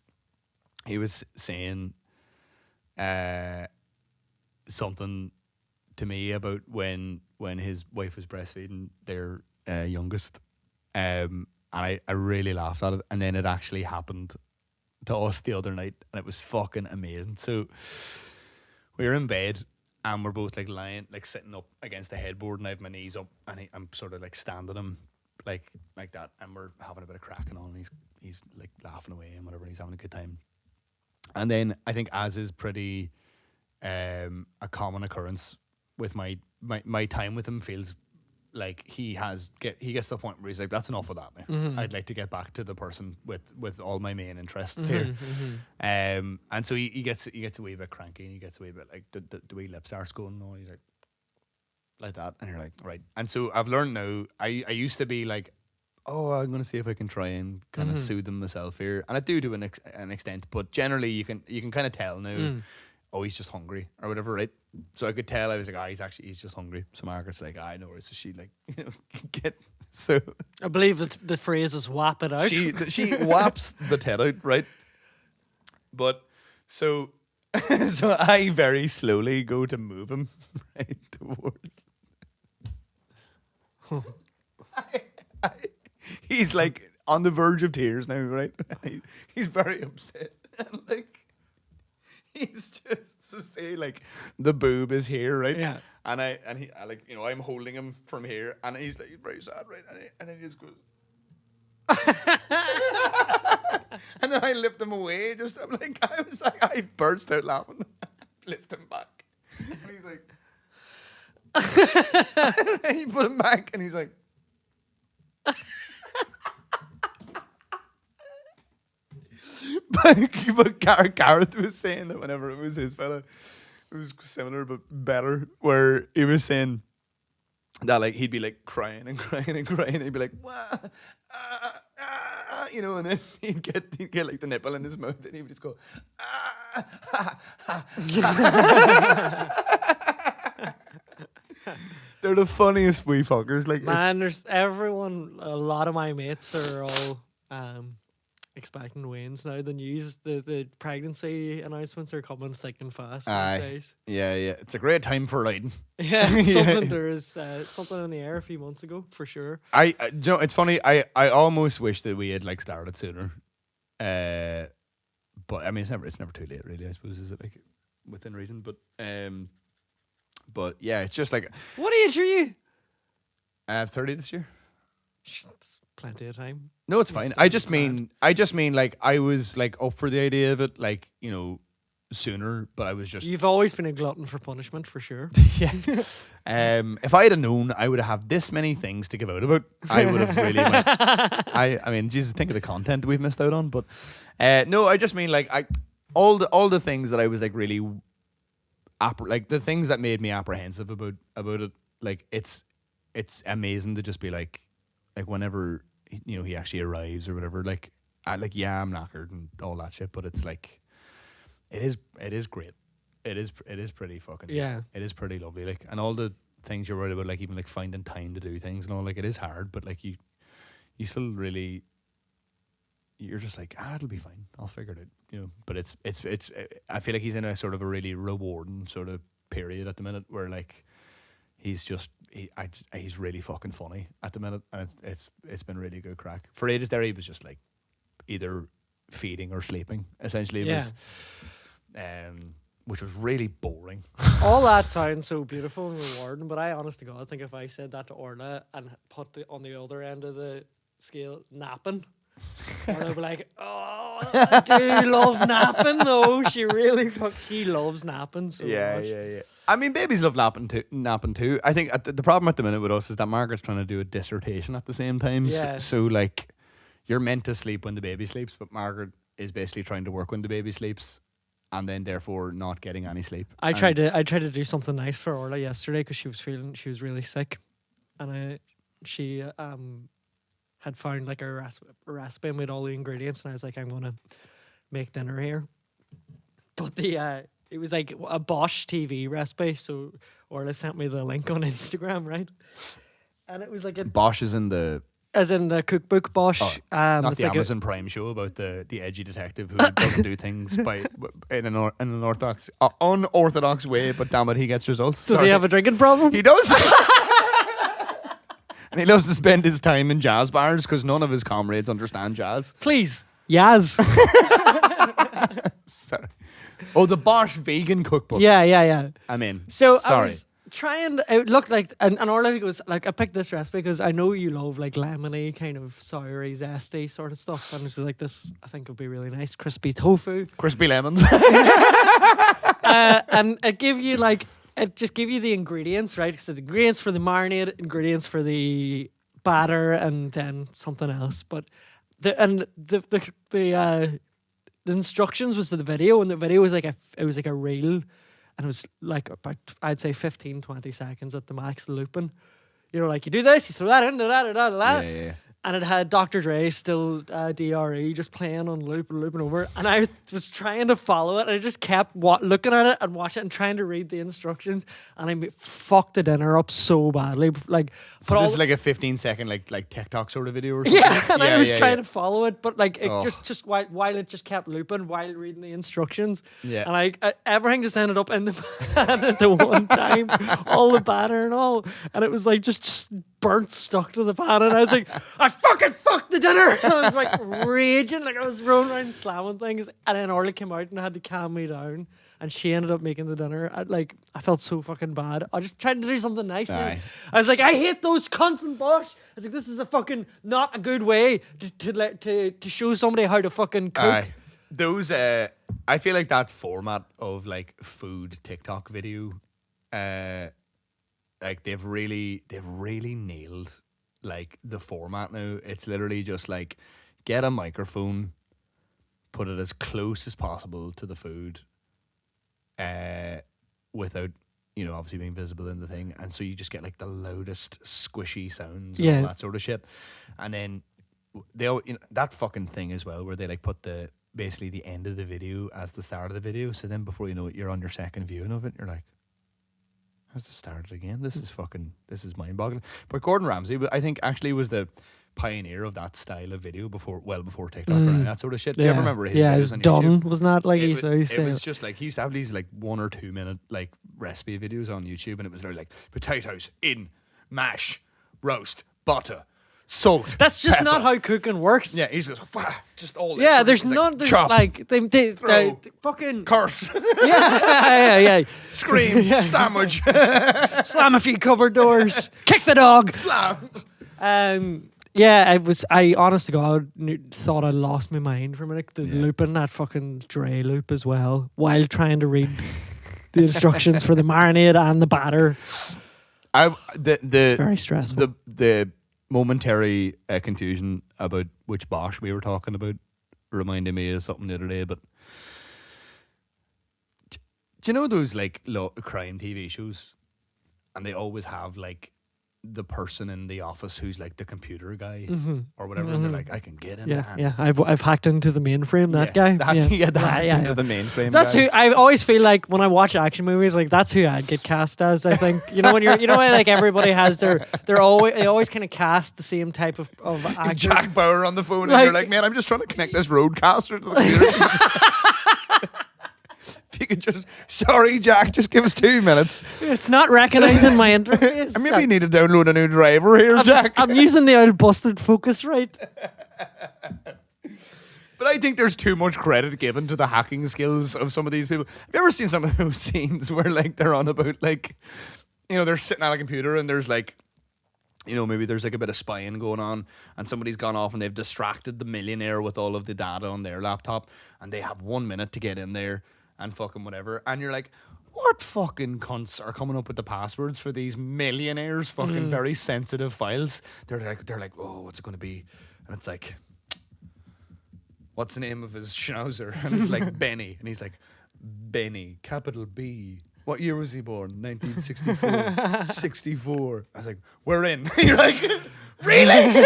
saying something to me about when his wife was breastfeeding their youngest, and I really laughed at it, and then it actually happened to us the other night, and it was fucking amazing. So we were in bed, and we're both like lying, like sitting up against the headboard, and I have my knees up, and I'm sort of like standing him like that, and we're having a bit of cracking on, and he's like laughing away and whatever, and he's having a good time. And then I think, as is pretty a common occurrence with my time with him, feels like he gets to the point where he's like, that's enough of that now. I'd like to get back to the person with all my main interests here. And so he gets a wee bit cranky, and he gets a wee bit like the wee lip starts going, and all. He's like that, and you're like, right. And so I've learned now, I used to be like, oh, I'm going to see if I can try and kind of soothe him myself here, and I do to an extent, but generally you can kind of tell now, oh, he's just hungry or whatever, right? So I could tell, I was like, he's just hungry. So Margaret's like, I know. So she like, so
I believe that the phrase is "whap it out."
She whaps the tit out, right? But so I very slowly go to move him right towards. He's like on the verge of tears now, right? He's very upset, and like he's just to say like the boob is here, right?
Yeah.
And I like, you know, I'm holding him from here, and he's like, he's very sad, right? And then he just goes. And then I lift him away. I burst out laughing. Lift him back, and he's like, and he put him back, and he's like. But Gareth was saying that whenever it was his fella, it was similar but better, where he was saying that like he'd be like crying and crying and crying, and he'd be like, wah, you know, and then he'd get like the nipple in his mouth, and he would just go, They're the funniest wee fuckers. Like,
man, a lot of my mates are all expecting wins now. The news, the pregnancy announcements are coming thick and fast these days.
Yeah. It's a great time for riding.
Yeah, there is something in the air a few months ago for sure.
You know, it's funny. I almost wish that we had like started sooner. But I mean, it's never too late, really. I suppose, is it, like, within reason? But yeah, it's just like,
what age are you?
30 this year.
That's plenty of time.
No, it's fine. I just mean like I was like up for the idea of it, like, you know, sooner, but I was just.
You've always been a glutton for punishment, for sure.
Yeah. If I had known I would have this many things to give out about, I would have really. I mean, Jesus, think of the content we've missed out on. But no, I just mean like all the things that I was like really, like the things that made me apprehensive about it. Like it's amazing to just be like whenever, you know, he actually arrives or whatever. Like I'm knackered and all that shit, but it's like. It is great. It is pretty fucking.
Yeah.
It is pretty lovely. Like, and all the things you're worried about, like even like finding time to do things and all, like it is hard, but like you still really, you're just like, it'll be fine. I'll figure it out, you know. But it's I feel like he's in a sort of a really rewarding sort of period at the minute where like he's really fucking funny at the minute, and it's been really good crack. For ages there, he was just like either feeding or sleeping. Essentially, it was. Which was really boring.
All that sounds so beautiful and rewarding, but I honest to God think if I said that to Orla and put on the other end of the scale napping, Orla would be like, "Oh, I do love napping though. She loves napping so much."
Yeah. I mean, babies love napping too. I think the problem at the minute with us is that Margaret's trying to do a dissertation at the same time.
Yeah.
So like, you're meant to sleep when the baby sleeps, but Margaret is basically trying to work when the baby sleeps, and then therefore not getting any sleep.
I tried to do something nice for Orla yesterday because she was really sick, and she had found like a recipe and made all the ingredients, and I was like, I'm gonna make dinner here. But it was like a Bosch TV recipe, so Orla sent me the link on Instagram, right? And it was like
Bosch is in the
as in the cookbook Bosch.
not
it's
the
like
Amazon Prime show about the edgy detective who doesn't do things in an unorthodox way, but damn it, he gets results.
Does he have a drinking problem?
He does. And he loves to spend his time in jazz bars because none of his comrades understand jazz.
Please, Yaz.
Sorry. Oh, the Bosch vegan cookbook.
Yeah.
I'm in.
So
Sorry.
I was trying. It looked like, and Orla goes like, I picked this recipe because I know you love like lemony, kind of soury, zesty sort of stuff, and it's like this. I think would be really nice, crispy tofu,
Crispy lemons.
and it give you like. It just give you the ingredients, right? So the ingredients for the marinade, ingredients for the batter, and then something else. But the instructions was to the video, and the video was like a reel, and it was like about, I'd say 15, 20 seconds at the max looping. You know, like you do this, you throw that in,
Yeah.
and it had Dr. Dre still DRE just playing on loop and looping over, and I was trying to follow it, and I just kept looking at it and watching it and trying to read the instructions, and I fucked the dinner up so badly. Like,
So this is like a 15-second like TikTok sort of video or something?
yeah, and I was trying to follow it, but like it
Oh.
just while it just kept looping while reading the instructions.
Yeah.
And everything just ended up in the pan at the one time, all the batter and all, and it was like just burnt stuck to the pan, and I was like, I fucking fucked the dinner. And I was like raging, like I was rolling around slamming things, and then Orla came out and had to calm me down, and she ended up making the dinner. I felt so fucking bad. I just tried to do something nice.
Aye.
I was like, I hate those cunts and Bosch. I was like, this is a fucking not a good way to show somebody how to fucking cook.
Aye. Those I feel like that format of like food TikTok video, like they've really nailed like the format now. It's literally just like get a microphone, put it as close as possible to the food, without, you know, obviously being visible in the thing, and so you just get like the loudest squishy sounds and all that sort of shit. And then that fucking thing as well, where they like put basically the end of the video as the start of the video, so then before you know it, you're on your second viewing of it, you're like, how's it started again? This is mind-boggling. But Gordon Ramsay, I think, actually was the pioneer of that style of video before TikTok and that sort of shit. Do you ever remember his videos
it's
on
done,
YouTube?
wasn't that like
It was just like he used to have these like 1 or 2 minute like recipe videos on YouTube, and it was literally like potatoes in mash, roast, butter, salt.
That's just
pepper.
not how cooking works.
Yeah, he's just all this.
Yeah,
sort of-
there's
he's
none. There's
chop,
like they
throw,
fucking
curse,
yeah.
scream, sandwich,
Slam a few cupboard doors. Kick the dog.
slam.
Yeah, I honest to God thought I lost my mind for a minute. Looping that fucking Dre loop as well while trying to read the instructions for the marinade and the batter. It's very stressful.
The momentary confusion about which Bosch we were talking about reminded me of something the other day. But do you know those like crime TV shows, and they always have like the person in the office who's like the computer guy or whatever, and they're like, I can get in.
Yeah. I've hacked into the mainframe. That guy.
Into the mainframe.
That's
guy.
who I always feel like when I watch action movies. Like that's who I'd get cast as. I think when like everybody has they always kind of cast the same type of actors.
Jack Bauer on the phone, and you're like, man, I'm just trying to connect this roadcaster to the computer. If you could just, sorry, Jack, just give us 2 minutes.
It's not recognizing my interface.
I maybe need to download a new driver here, Jack.
I'm using the old busted Focusrite.
But I think there's too much credit given to the hacking skills of some of these people. Have you ever seen some of those scenes where like they're on about like, they're sitting at a computer and there's like, maybe there's like a bit of spying going on and somebody's gone off and they've distracted the millionaire with all of the data on their laptop and they have 1 minute to get in there and fucking whatever. And you're like, what fucking cunts are coming up with the passwords for these millionaires' fucking very sensitive files? They're like, oh, what's it going to be? And it's like, what's the name of his schnauzer? And it's like Benny. And he's like, Benny, capital B. What year was he born? 1964. 64. I was like, we're in. You're like, Really?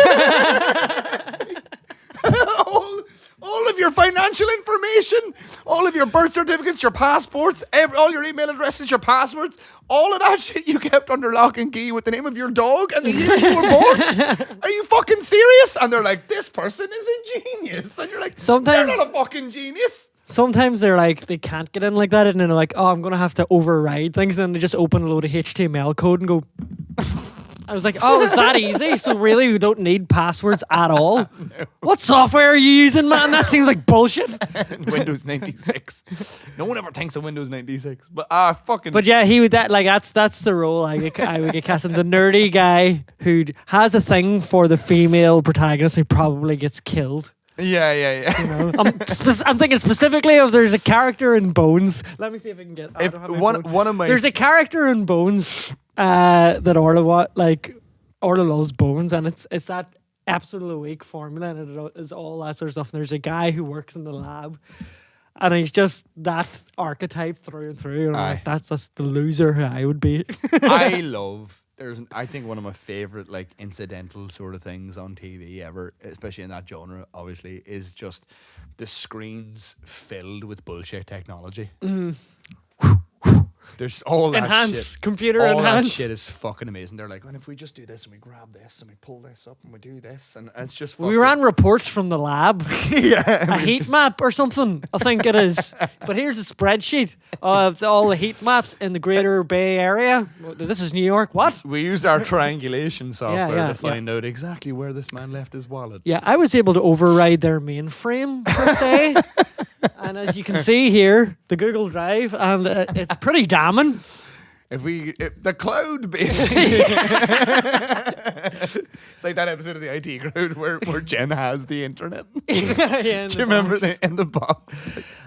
all of your financial information, all of your birth certificates, your passports, all your email addresses, your passwords, all of that shit you kept under lock and key with the name of your dog and the year you were born? Are you fucking serious? And they're like, this person is a genius. And you're like,
Sometimes-
they're not a fucking genius.
Sometimes they're like, they can't get in like that, and then they're like, oh, I'm going to have to override things. And then they just open a load of HTML code and go. I was like, oh, it's that easy? So really, we don't need passwords at all? No. What software are you using, man? That seems like bullshit.
Windows 96. No one ever thinks of Windows 96. But fucking.
But yeah, he would that's the role I would get cast in. The nerdy guy who has a thing for the female protagonist who probably gets killed.
Yeah.
You know, I'm thinking specifically of there's a character in Bones. Let me see if I can get. I don't have my phone.
One of my.
There's a character in Bones that Orla loves Bones, and it's that episode of the week formula, and it is all that sort of stuff. And there's a guy who works in the lab, and he's just that archetype through and through. And I'm like, that's just the loser who I would be.
I think one of my favorite like incidental sort of things on TV ever, especially in that genre, obviously, is just the screens filled with bullshit technology. There's all that
enhanced
shit.
Computer
all
enhanced.
That shit is fucking amazing. They're like, and if we just do this and we grab this and we pull this up and we do this, and it's just
we ran reports from the lab.
Yeah,
a heat map or something, I think it is. But here's a spreadsheet of all the heat maps in the Greater Bay Area. This is New York. What?
We used our triangulation software
Yeah,
to find out exactly where this man left his wallet.
Yeah, I was able to override their mainframe per se. And as you can see here, the Google Drive, and it's pretty damning.
If the cloud, basically. It's like that episode of the IT Crowd where Jen has the internet.
Yeah,
do you remember in the box?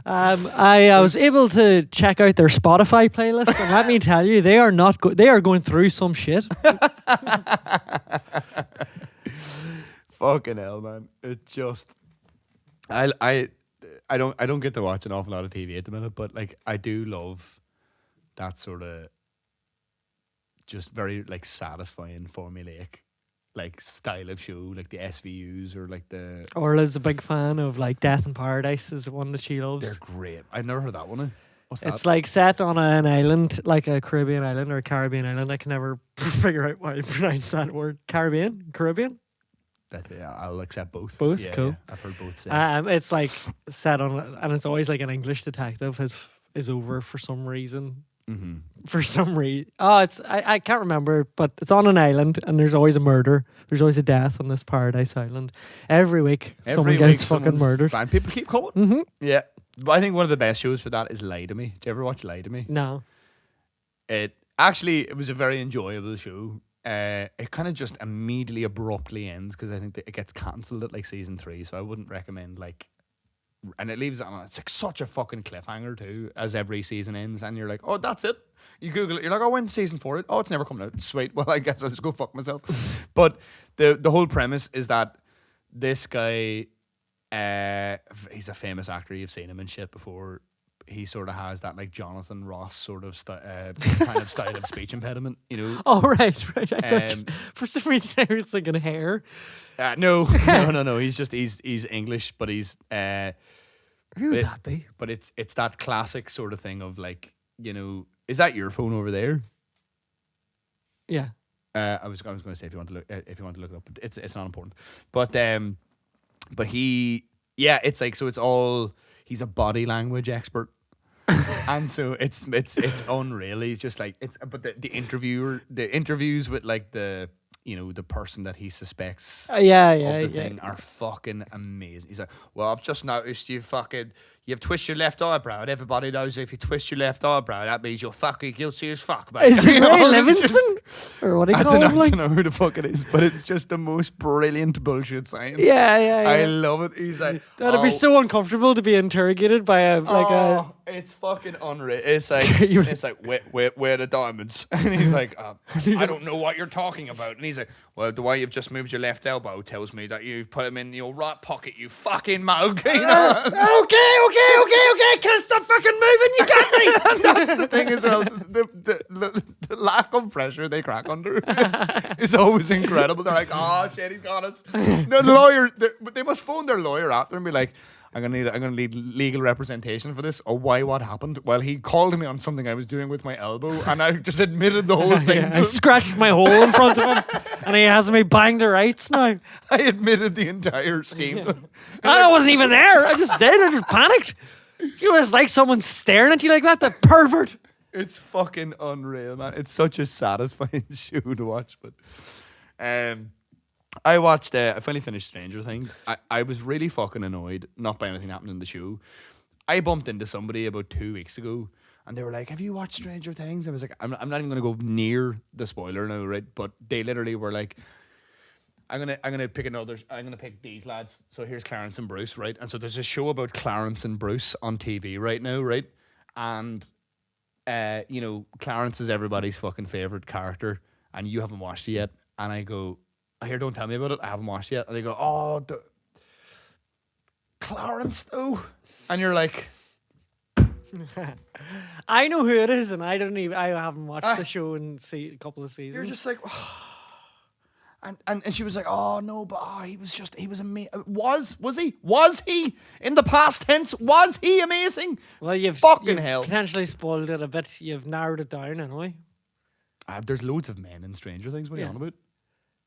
I was able to check out their Spotify playlist, and let me tell you, they are not they are going through some shit.
Fucking hell, man! It just I don't get to watch an awful lot of TV at the minute, but like I do love that sort of just very like satisfying formulaic like style of show, like the SVUs or like the.
Orla's a big fan of like Death in Paradise is one that she loves.
They're great. I've never heard that one. What's that?
It's like set on an island, like a Caribbean island or a Caribbean island. I can never figure out why I pronounce that word. Caribbean?
I'll accept both.
Both?
Yeah,
cool.
Yeah, I've heard both.
It's like set on, and it's always like an English detective is over for some reason.
Mm-hmm.
For some reason. Oh, I can't remember, but it's on an island, and there's always a murder. There's always a death on this paradise island. Every week, someone gets fucking murdered.
And people keep coming.
Mm-hmm.
Yeah. But I think one of the best shows for that is Lie to Me. Do you ever watch Lie to Me?
No.
It was a very enjoyable show. It kind of just immediately abruptly ends because I think that it gets cancelled at like season 3, so I wouldn't recommend like. And it leaves it on. It's like such a fucking cliffhanger too, as every season ends, and you're like, oh, that's it. You Google it, you're like, oh, when's season 4? Oh, it's never coming out. Sweet. Well, I guess I'll just go fuck myself. But the whole premise is that this guy, he's a famous actor. You've seen him and shit before. He sort of has that like Jonathan Ross sort of kind of style of speech impediment, you know.
Oh right. I thought, for some reason I was thinking hair.
No. He's English, but he's
Who would that be?
But it's that classic sort of thing of like, you know, is that your phone over there?
Yeah.
I was going to say if you want to look it up, but it's not important. But it's like, so it's all, he's a body language expert. And so it's unreal. He's just like, but the interviews with like the, you know, the person that he suspects of the thing are fucking amazing. He's like, well, I've just noticed you've twisted your left eyebrow, and everybody knows if you twist your left eyebrow, that means you're fucking guilty as fuck, mate.
Is it Ray Livingston? Or what do you call him?
I don't know who the fuck it is, but it's just the most brilliant bullshit science.
Yeah.
I love it. He's like,
that'd be so uncomfortable to be interrogated by a
it's fucking unreal. It's like where are the diamonds? And he's like, I don't know what you're talking about. And he's like, well, the way you've just moved your left elbow tells me that you've put them in your right pocket, you fucking mug. You know?
Okay. Okay. Can't stop fucking moving. You got me.
And that's the thing as well. The lack of pressure they crack under is always incredible. They're like, oh shit, he's got us. The lawyer, but they must phone their lawyer after and be like, I'm gonna need legal representation for this. Or why? What happened? Well, he called me on something I was doing with my elbow, and I just admitted the whole thing.
I scratched my hole in front of him, and he has me banged the rights now.
I admitted the entire scheme.
And I wasn't even there. I just did. I just panicked. You know, it's like someone staring at you like that. The pervert.
It's fucking unreal, man. It's such a satisfying show to watch. But I watched, I finally finished Stranger Things. I was really fucking annoyed, not by anything happening in the show. I bumped into somebody about 2 weeks ago, and they were like, have you watched Stranger Things? I was like, I'm not even going to go near the spoiler now, right? But they literally were like, I'm gonna pick these lads. So here's Clarence and Bruce, right? And so there's a show about Clarence and Bruce on TV right now, right? And you know, Clarence is everybody's fucking favorite character, and you haven't watched it yet. And I go, here, don't tell me about it. I haven't watched it yet. And they go, oh, Clarence though, and you're like,
I know who it is, and I haven't watched the show and see a couple of seasons.
You're just like, oh. And she was like, oh no, but he was amazing. Was he in the past tense? Was he amazing?
Well, you've
hell
potentially spoiled it a bit. You've narrowed it down anyway.
There's loads of men in Stranger Things. What are you on about?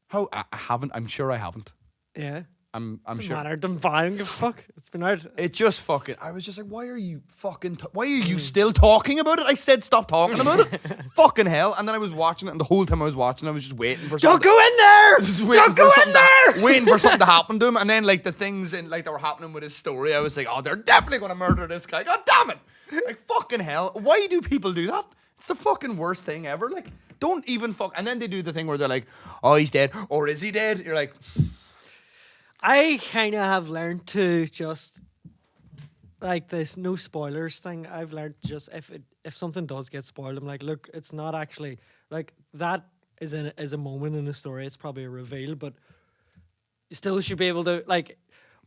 How I haven't? I'm sure I haven't.
Yeah.
I'm
Doesn't
sure.
matter. Don't fine. Give a fuck. It's been out.
It just fucking. I was just like, why are you fucking? Why are you still talking about it? I said stop talking about it. Fucking hell! And then I was watching it, and the whole time I was watching, I was just waiting for.
Don't go in there. Don't go in there.
Waiting for something to happen to him, and then like the things in like that were happening with his story, I was like, oh, they're definitely gonna murder this guy. God damn it! Like fucking hell! Why do people do that? It's the fucking worst thing ever. Like, don't even fuck. And then they do the thing where they're like, oh, he's dead, or is he dead? You're like.
I kind of have learned to just like this no spoilers thing. I've learned just if something does get spoiled, I'm like, look, it's not actually like that is a moment in the story. It's probably a reveal, but you still should be able to like.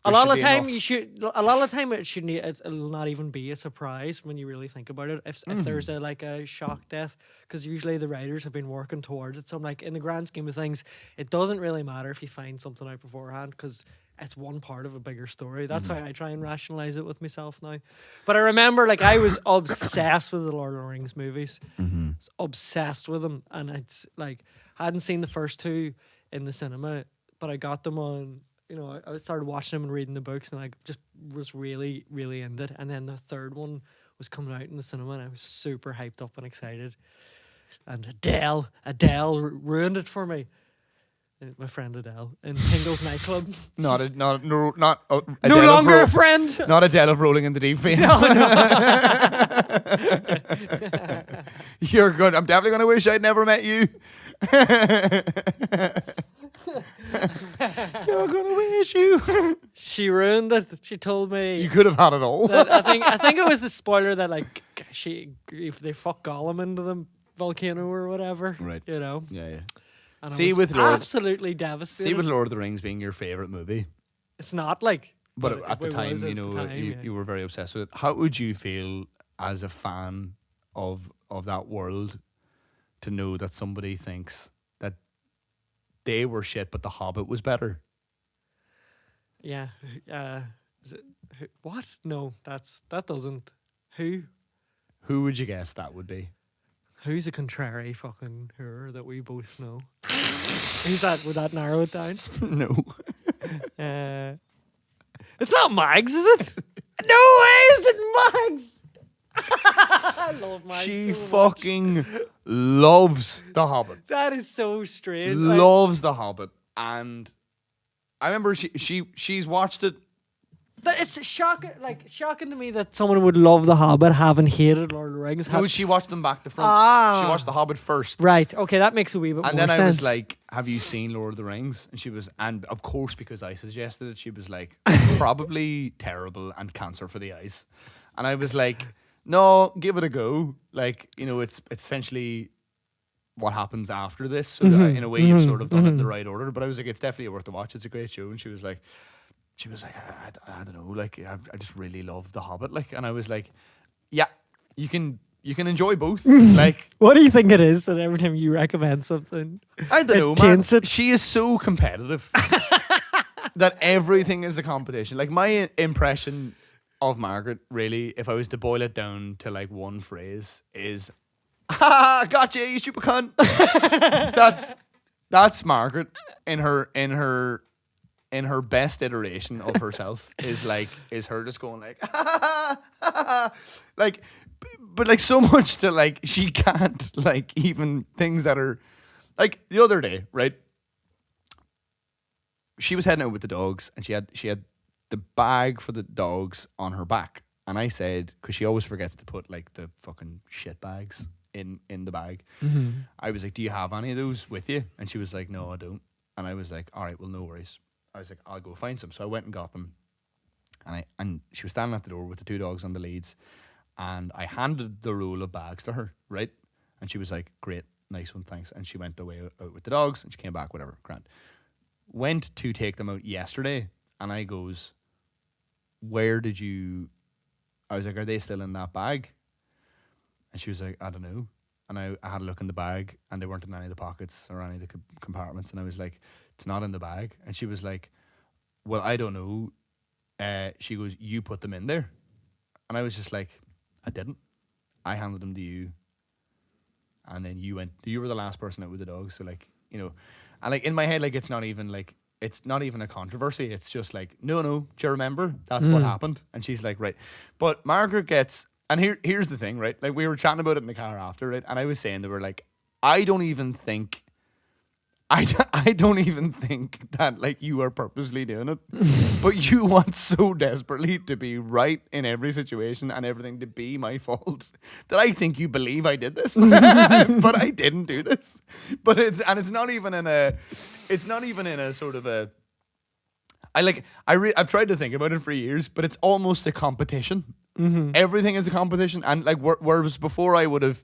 A lot of the time, it'll not even be a surprise when you really think about it. If there's a shock death, because usually the writers have been working towards it. So I'm like, in the grand scheme of things, it doesn't really matter if you find something out beforehand, because it's one part of a bigger story. That's how I try and rationalize it with myself now. But I remember, like, I was obsessed with the Lord of the Rings movies. I was obsessed with them, and it's like I hadn't seen the first two in the cinema, but I got them on. You know, I started watching them and reading the books, and I just was really, really into it. And then the third one was coming out in the cinema, and I was super hyped up and excited. And Adele ruined it for me. My friend Adele in Tingle's nightclub.
No
longer a friend.
Not Adele of Rolling in the Deep.
No.
You're good. I'm definitely gonna wish I'd never met you. You're gonna wish you.
She ruined it. She told me
you could have had it all.
I think it was the spoiler that like if they fuck Gollum into the volcano or whatever.
Right.
You know.
Yeah.
And
See,
I was
with Lord,
absolutely devastated.
See, with Lord of the Rings being your favorite movie,
it's not like.
But at the time, you know, you were very obsessed with it. How would you feel as a fan of that world to know that somebody thinks that they were shit, but The Hobbit was better?
Yeah. What? No, that doesn't. Who?
Who would you guess that would be?
Who's a contrary fucking her that we both know? Who's that? Would that narrow it down?
No.
It's not Mags, is it? No way is it Mags! I love Mags.
She
so
fucking loves The Hobbit.
That is so strange.
Loves The Hobbit. And I remember she's watched it.
It's shocking to me that someone would love The Hobbit, having hated Lord of the Rings.
No, she watched them back to front. She watched The Hobbit first.
Right, okay, that makes a wee bit more sense.
And then I was like, have you seen Lord of the Rings? And she was, and of course, because I suggested it, she was like, probably terrible and cancer for the eyes. And I was like, no, give it a go. Like, you know, it's essentially what happens after this. So that in a way, you've sort of done it in the right order. But I was like, it's definitely worth the watch. It's a great show. And she was like, she was like, I don't know, like I just really love The Hobbit, like, and I was like, yeah, you can enjoy both, like.
What do you think it is that every time you recommend something,
I don't
it
know, man.
taints it?
She is so competitive that everything is a competition. Like my impression of Margaret, really, if I was to boil it down to like one phrase, is, "Ha, gotcha, you stupid cunt." That's Margaret in her best iteration of herself is her just going like, like, but like so much that like she can't, like, even things that are like the other day, right? She was heading out with the dogs and she had the bag for the dogs on her back. And I said, because she always forgets to put like the fucking shit bags in the bag.
Mm-hmm.
I was like, do you have any of those with you? And she was like, no, I don't. And I was like, all right, well, no worries. I was like, I'll go find some. So I went and got them. And she was standing at the door with the two dogs on the leads. And I handed the roll of bags to her, right? And she was like, great, nice one, thanks. And she went away out with the dogs and she came back, whatever, grand. Went to take them out yesterday. And I goes, where did you... I was like, are they still in that bag? And she was like, I don't know. And I had a look in the bag and they weren't in any of the pockets or any of the compartments. And I was like, it's not in the bag. And she was like, well, I don't know. She goes, you put them in there. And I was just like, I didn't. I handed them to you. And then you were the last person out with the dogs. So like, you know, and like in my head, like it's not even a controversy. It's just like, no, do you remember? That's what happened. And she's like, right. But Margaret gets, and here's the thing, right? Like we were chatting about it in the car after, right? And I was saying, they were like, I don't even think that like you are purposely doing it, but you want so desperately to be right in every situation and everything to be my fault that I think you believe I did this, but I didn't do this. But it's not even in a sort of a. I've tried to think about it for years, but it's almost a competition. Mm-hmm. Everything is a competition, and like whereas before I would have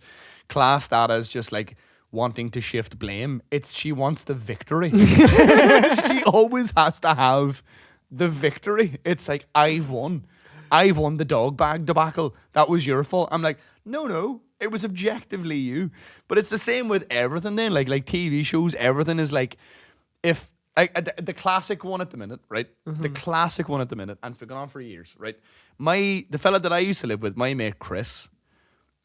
classed that as just like wanting to shift blame. She wants the victory. She always has to have the victory. It's like, I've won the dog bag debacle. That was your fault. I'm like, no, it was objectively you. But it's the same with everything then. Like TV shows, everything is like, if the classic one at the minute, right? Mm-hmm. The classic one at the minute, and it's been going on for years, right? The fella that I used to live with, my mate Chris,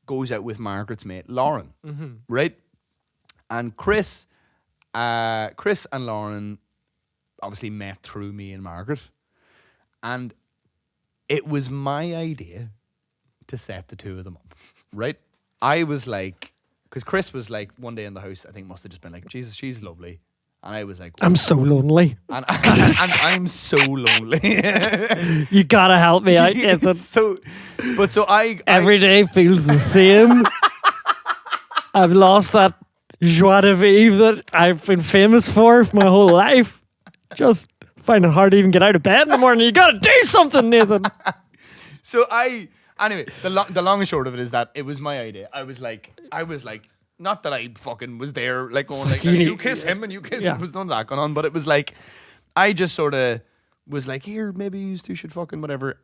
goes out with Margaret's mate Lauren, right? And Chris and Lauren obviously met through me and Margaret. And it was my idea to set the two of them up, right? I was like, because Chris was like, one day in the house, I think must have just been like, Jesus, she's lovely. And I was like,
I'm so lonely.
And I'm so lonely.
You gotta help me out, Ethan.
So
every day feels the same. I've lost that joie de vivre that I've been famous for my whole life. Just find it hard to even get out of bed in the morning. You gotta do something, Nathan.
So anyway, the long and short of it is that it was my idea. I was like, not that I fucking was there, like going like you kiss him and you kiss him. Was none of that going on, but it was like, I just sort of was like, here, maybe you two should fucking whatever.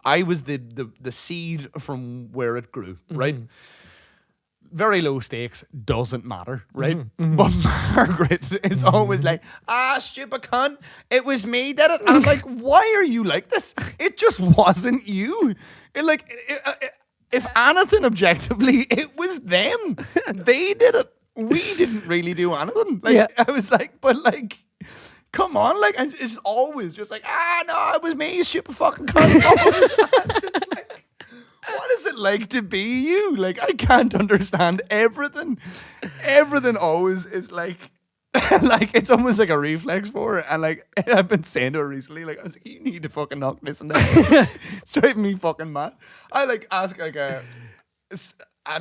I was the seed from where it grew, right? Very low stakes, doesn't matter, right? Mm-hmm. But Margaret is always like, stupid cunt, it was me did it. And I'm like, why are you like this? It just wasn't you. If anything, objectively, it was them. They did it. We didn't really do anything. I was like, but like, come on, like, and it's always just like, no, it was me, stupid fucking cunt. What is it like to be you? Like, I can't understand everything. Everything always is like, like it's almost like a reflex for her. And like, I've been saying to her recently, like, I was like, you need to fucking knock this down. It's driving me fucking mad. I like ask like a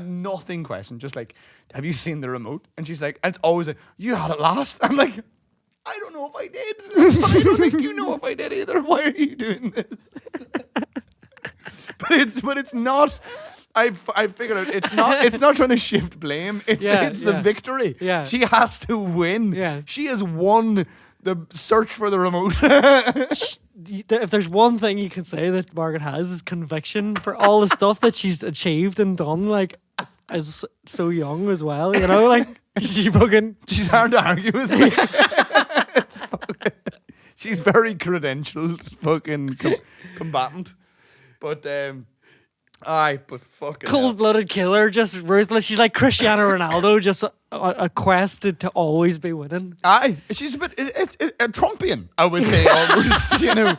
nothing question, just like, have you seen the remote? And she's like, and it's always like, you had it last. I'm like, I don't know if I did. But I don't think you know if I did either. Why are you doing this? But it's not. I've figured out it's not trying to shift blame. It's the victory.
Yeah.
She has to win.
Yeah.
She has won the search for the remote.
If there's one thing you can say that Margaret has is conviction for all the stuff that she's achieved and done, like as so young as well. You know, like she's
hard to argue with. Me. She's very credentialed, fucking combatant. But but fucking
cold-blooded killer, just ruthless. She's like Cristiano Ronaldo, just a quest to always be winning.
She's a bit it's a Trumpian, I would say, almost. You know,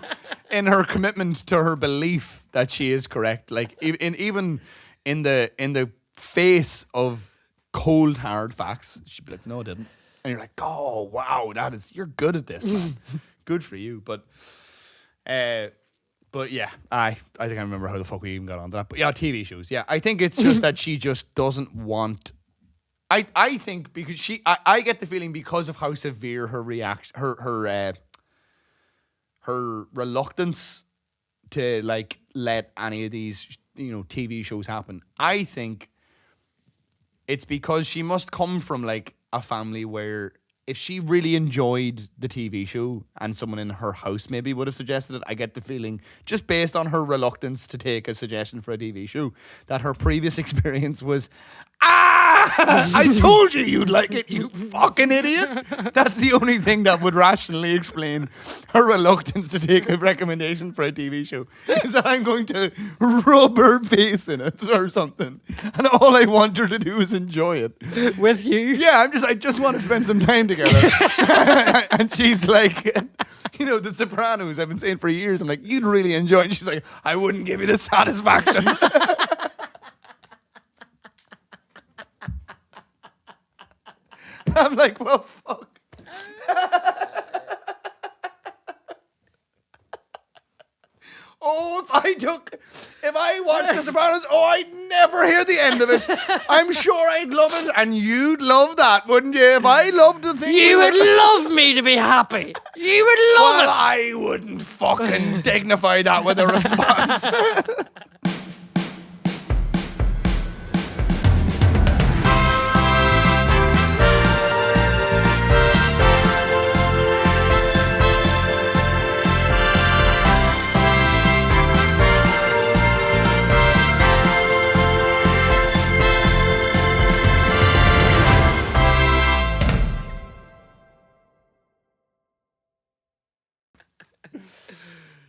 in her commitment to her belief that she is correct. Like even in the face of cold hard facts, she'd be like, "No, I didn't," and you're like, "Oh wow, you're good at this, man. Good for you." But yeah, I think I remember how the fuck we even got on that. But yeah, TV shows. Yeah, I think it's just that she just doesn't want. I think because I get the feeling because of how severe her reaction, her reluctance to like let any of these TV shows happen. I think it's because she must come from like a family where, if she really enjoyed the TV show and someone in her house maybe would have suggested it, I get the feeling, just based on her reluctance to take a suggestion for a TV show, that her previous experience was, I told you you'd like it, you fucking idiot. That's the only thing that would rationally explain her reluctance to take a recommendation for a TV show, is that I'm going to rub her face in it or something. And all I want her to do is enjoy it.
With you?
Yeah, I just want to spend some time together. And she's like, The Sopranos, I've been saying for years, I'm like, you'd really enjoy it. And she's like, I wouldn't give you the satisfaction. I'm like, well, fuck. If I watched The Sopranos, I'd never hear the end of it. I'm sure I'd love it, and you'd love that, wouldn't you? If I loved the thing,
you would love me to be happy. You would love it.
I wouldn't fucking dignify that with a response.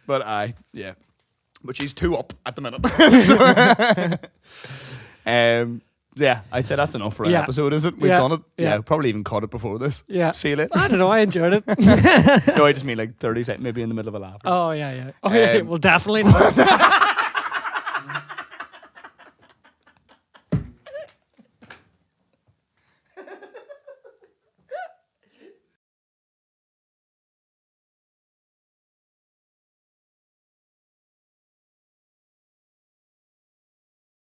But but she's 2 up at the minute. Yeah, I'd say that's enough for an episode, is it? We've done it. Yeah, probably even caught it before this.
Yeah.
See you later.
I don't know, I enjoyed it.
No, I just mean like 30 seconds, maybe in the middle of a laugh.
Oh, yeah. Oh, yeah, well, definitely not.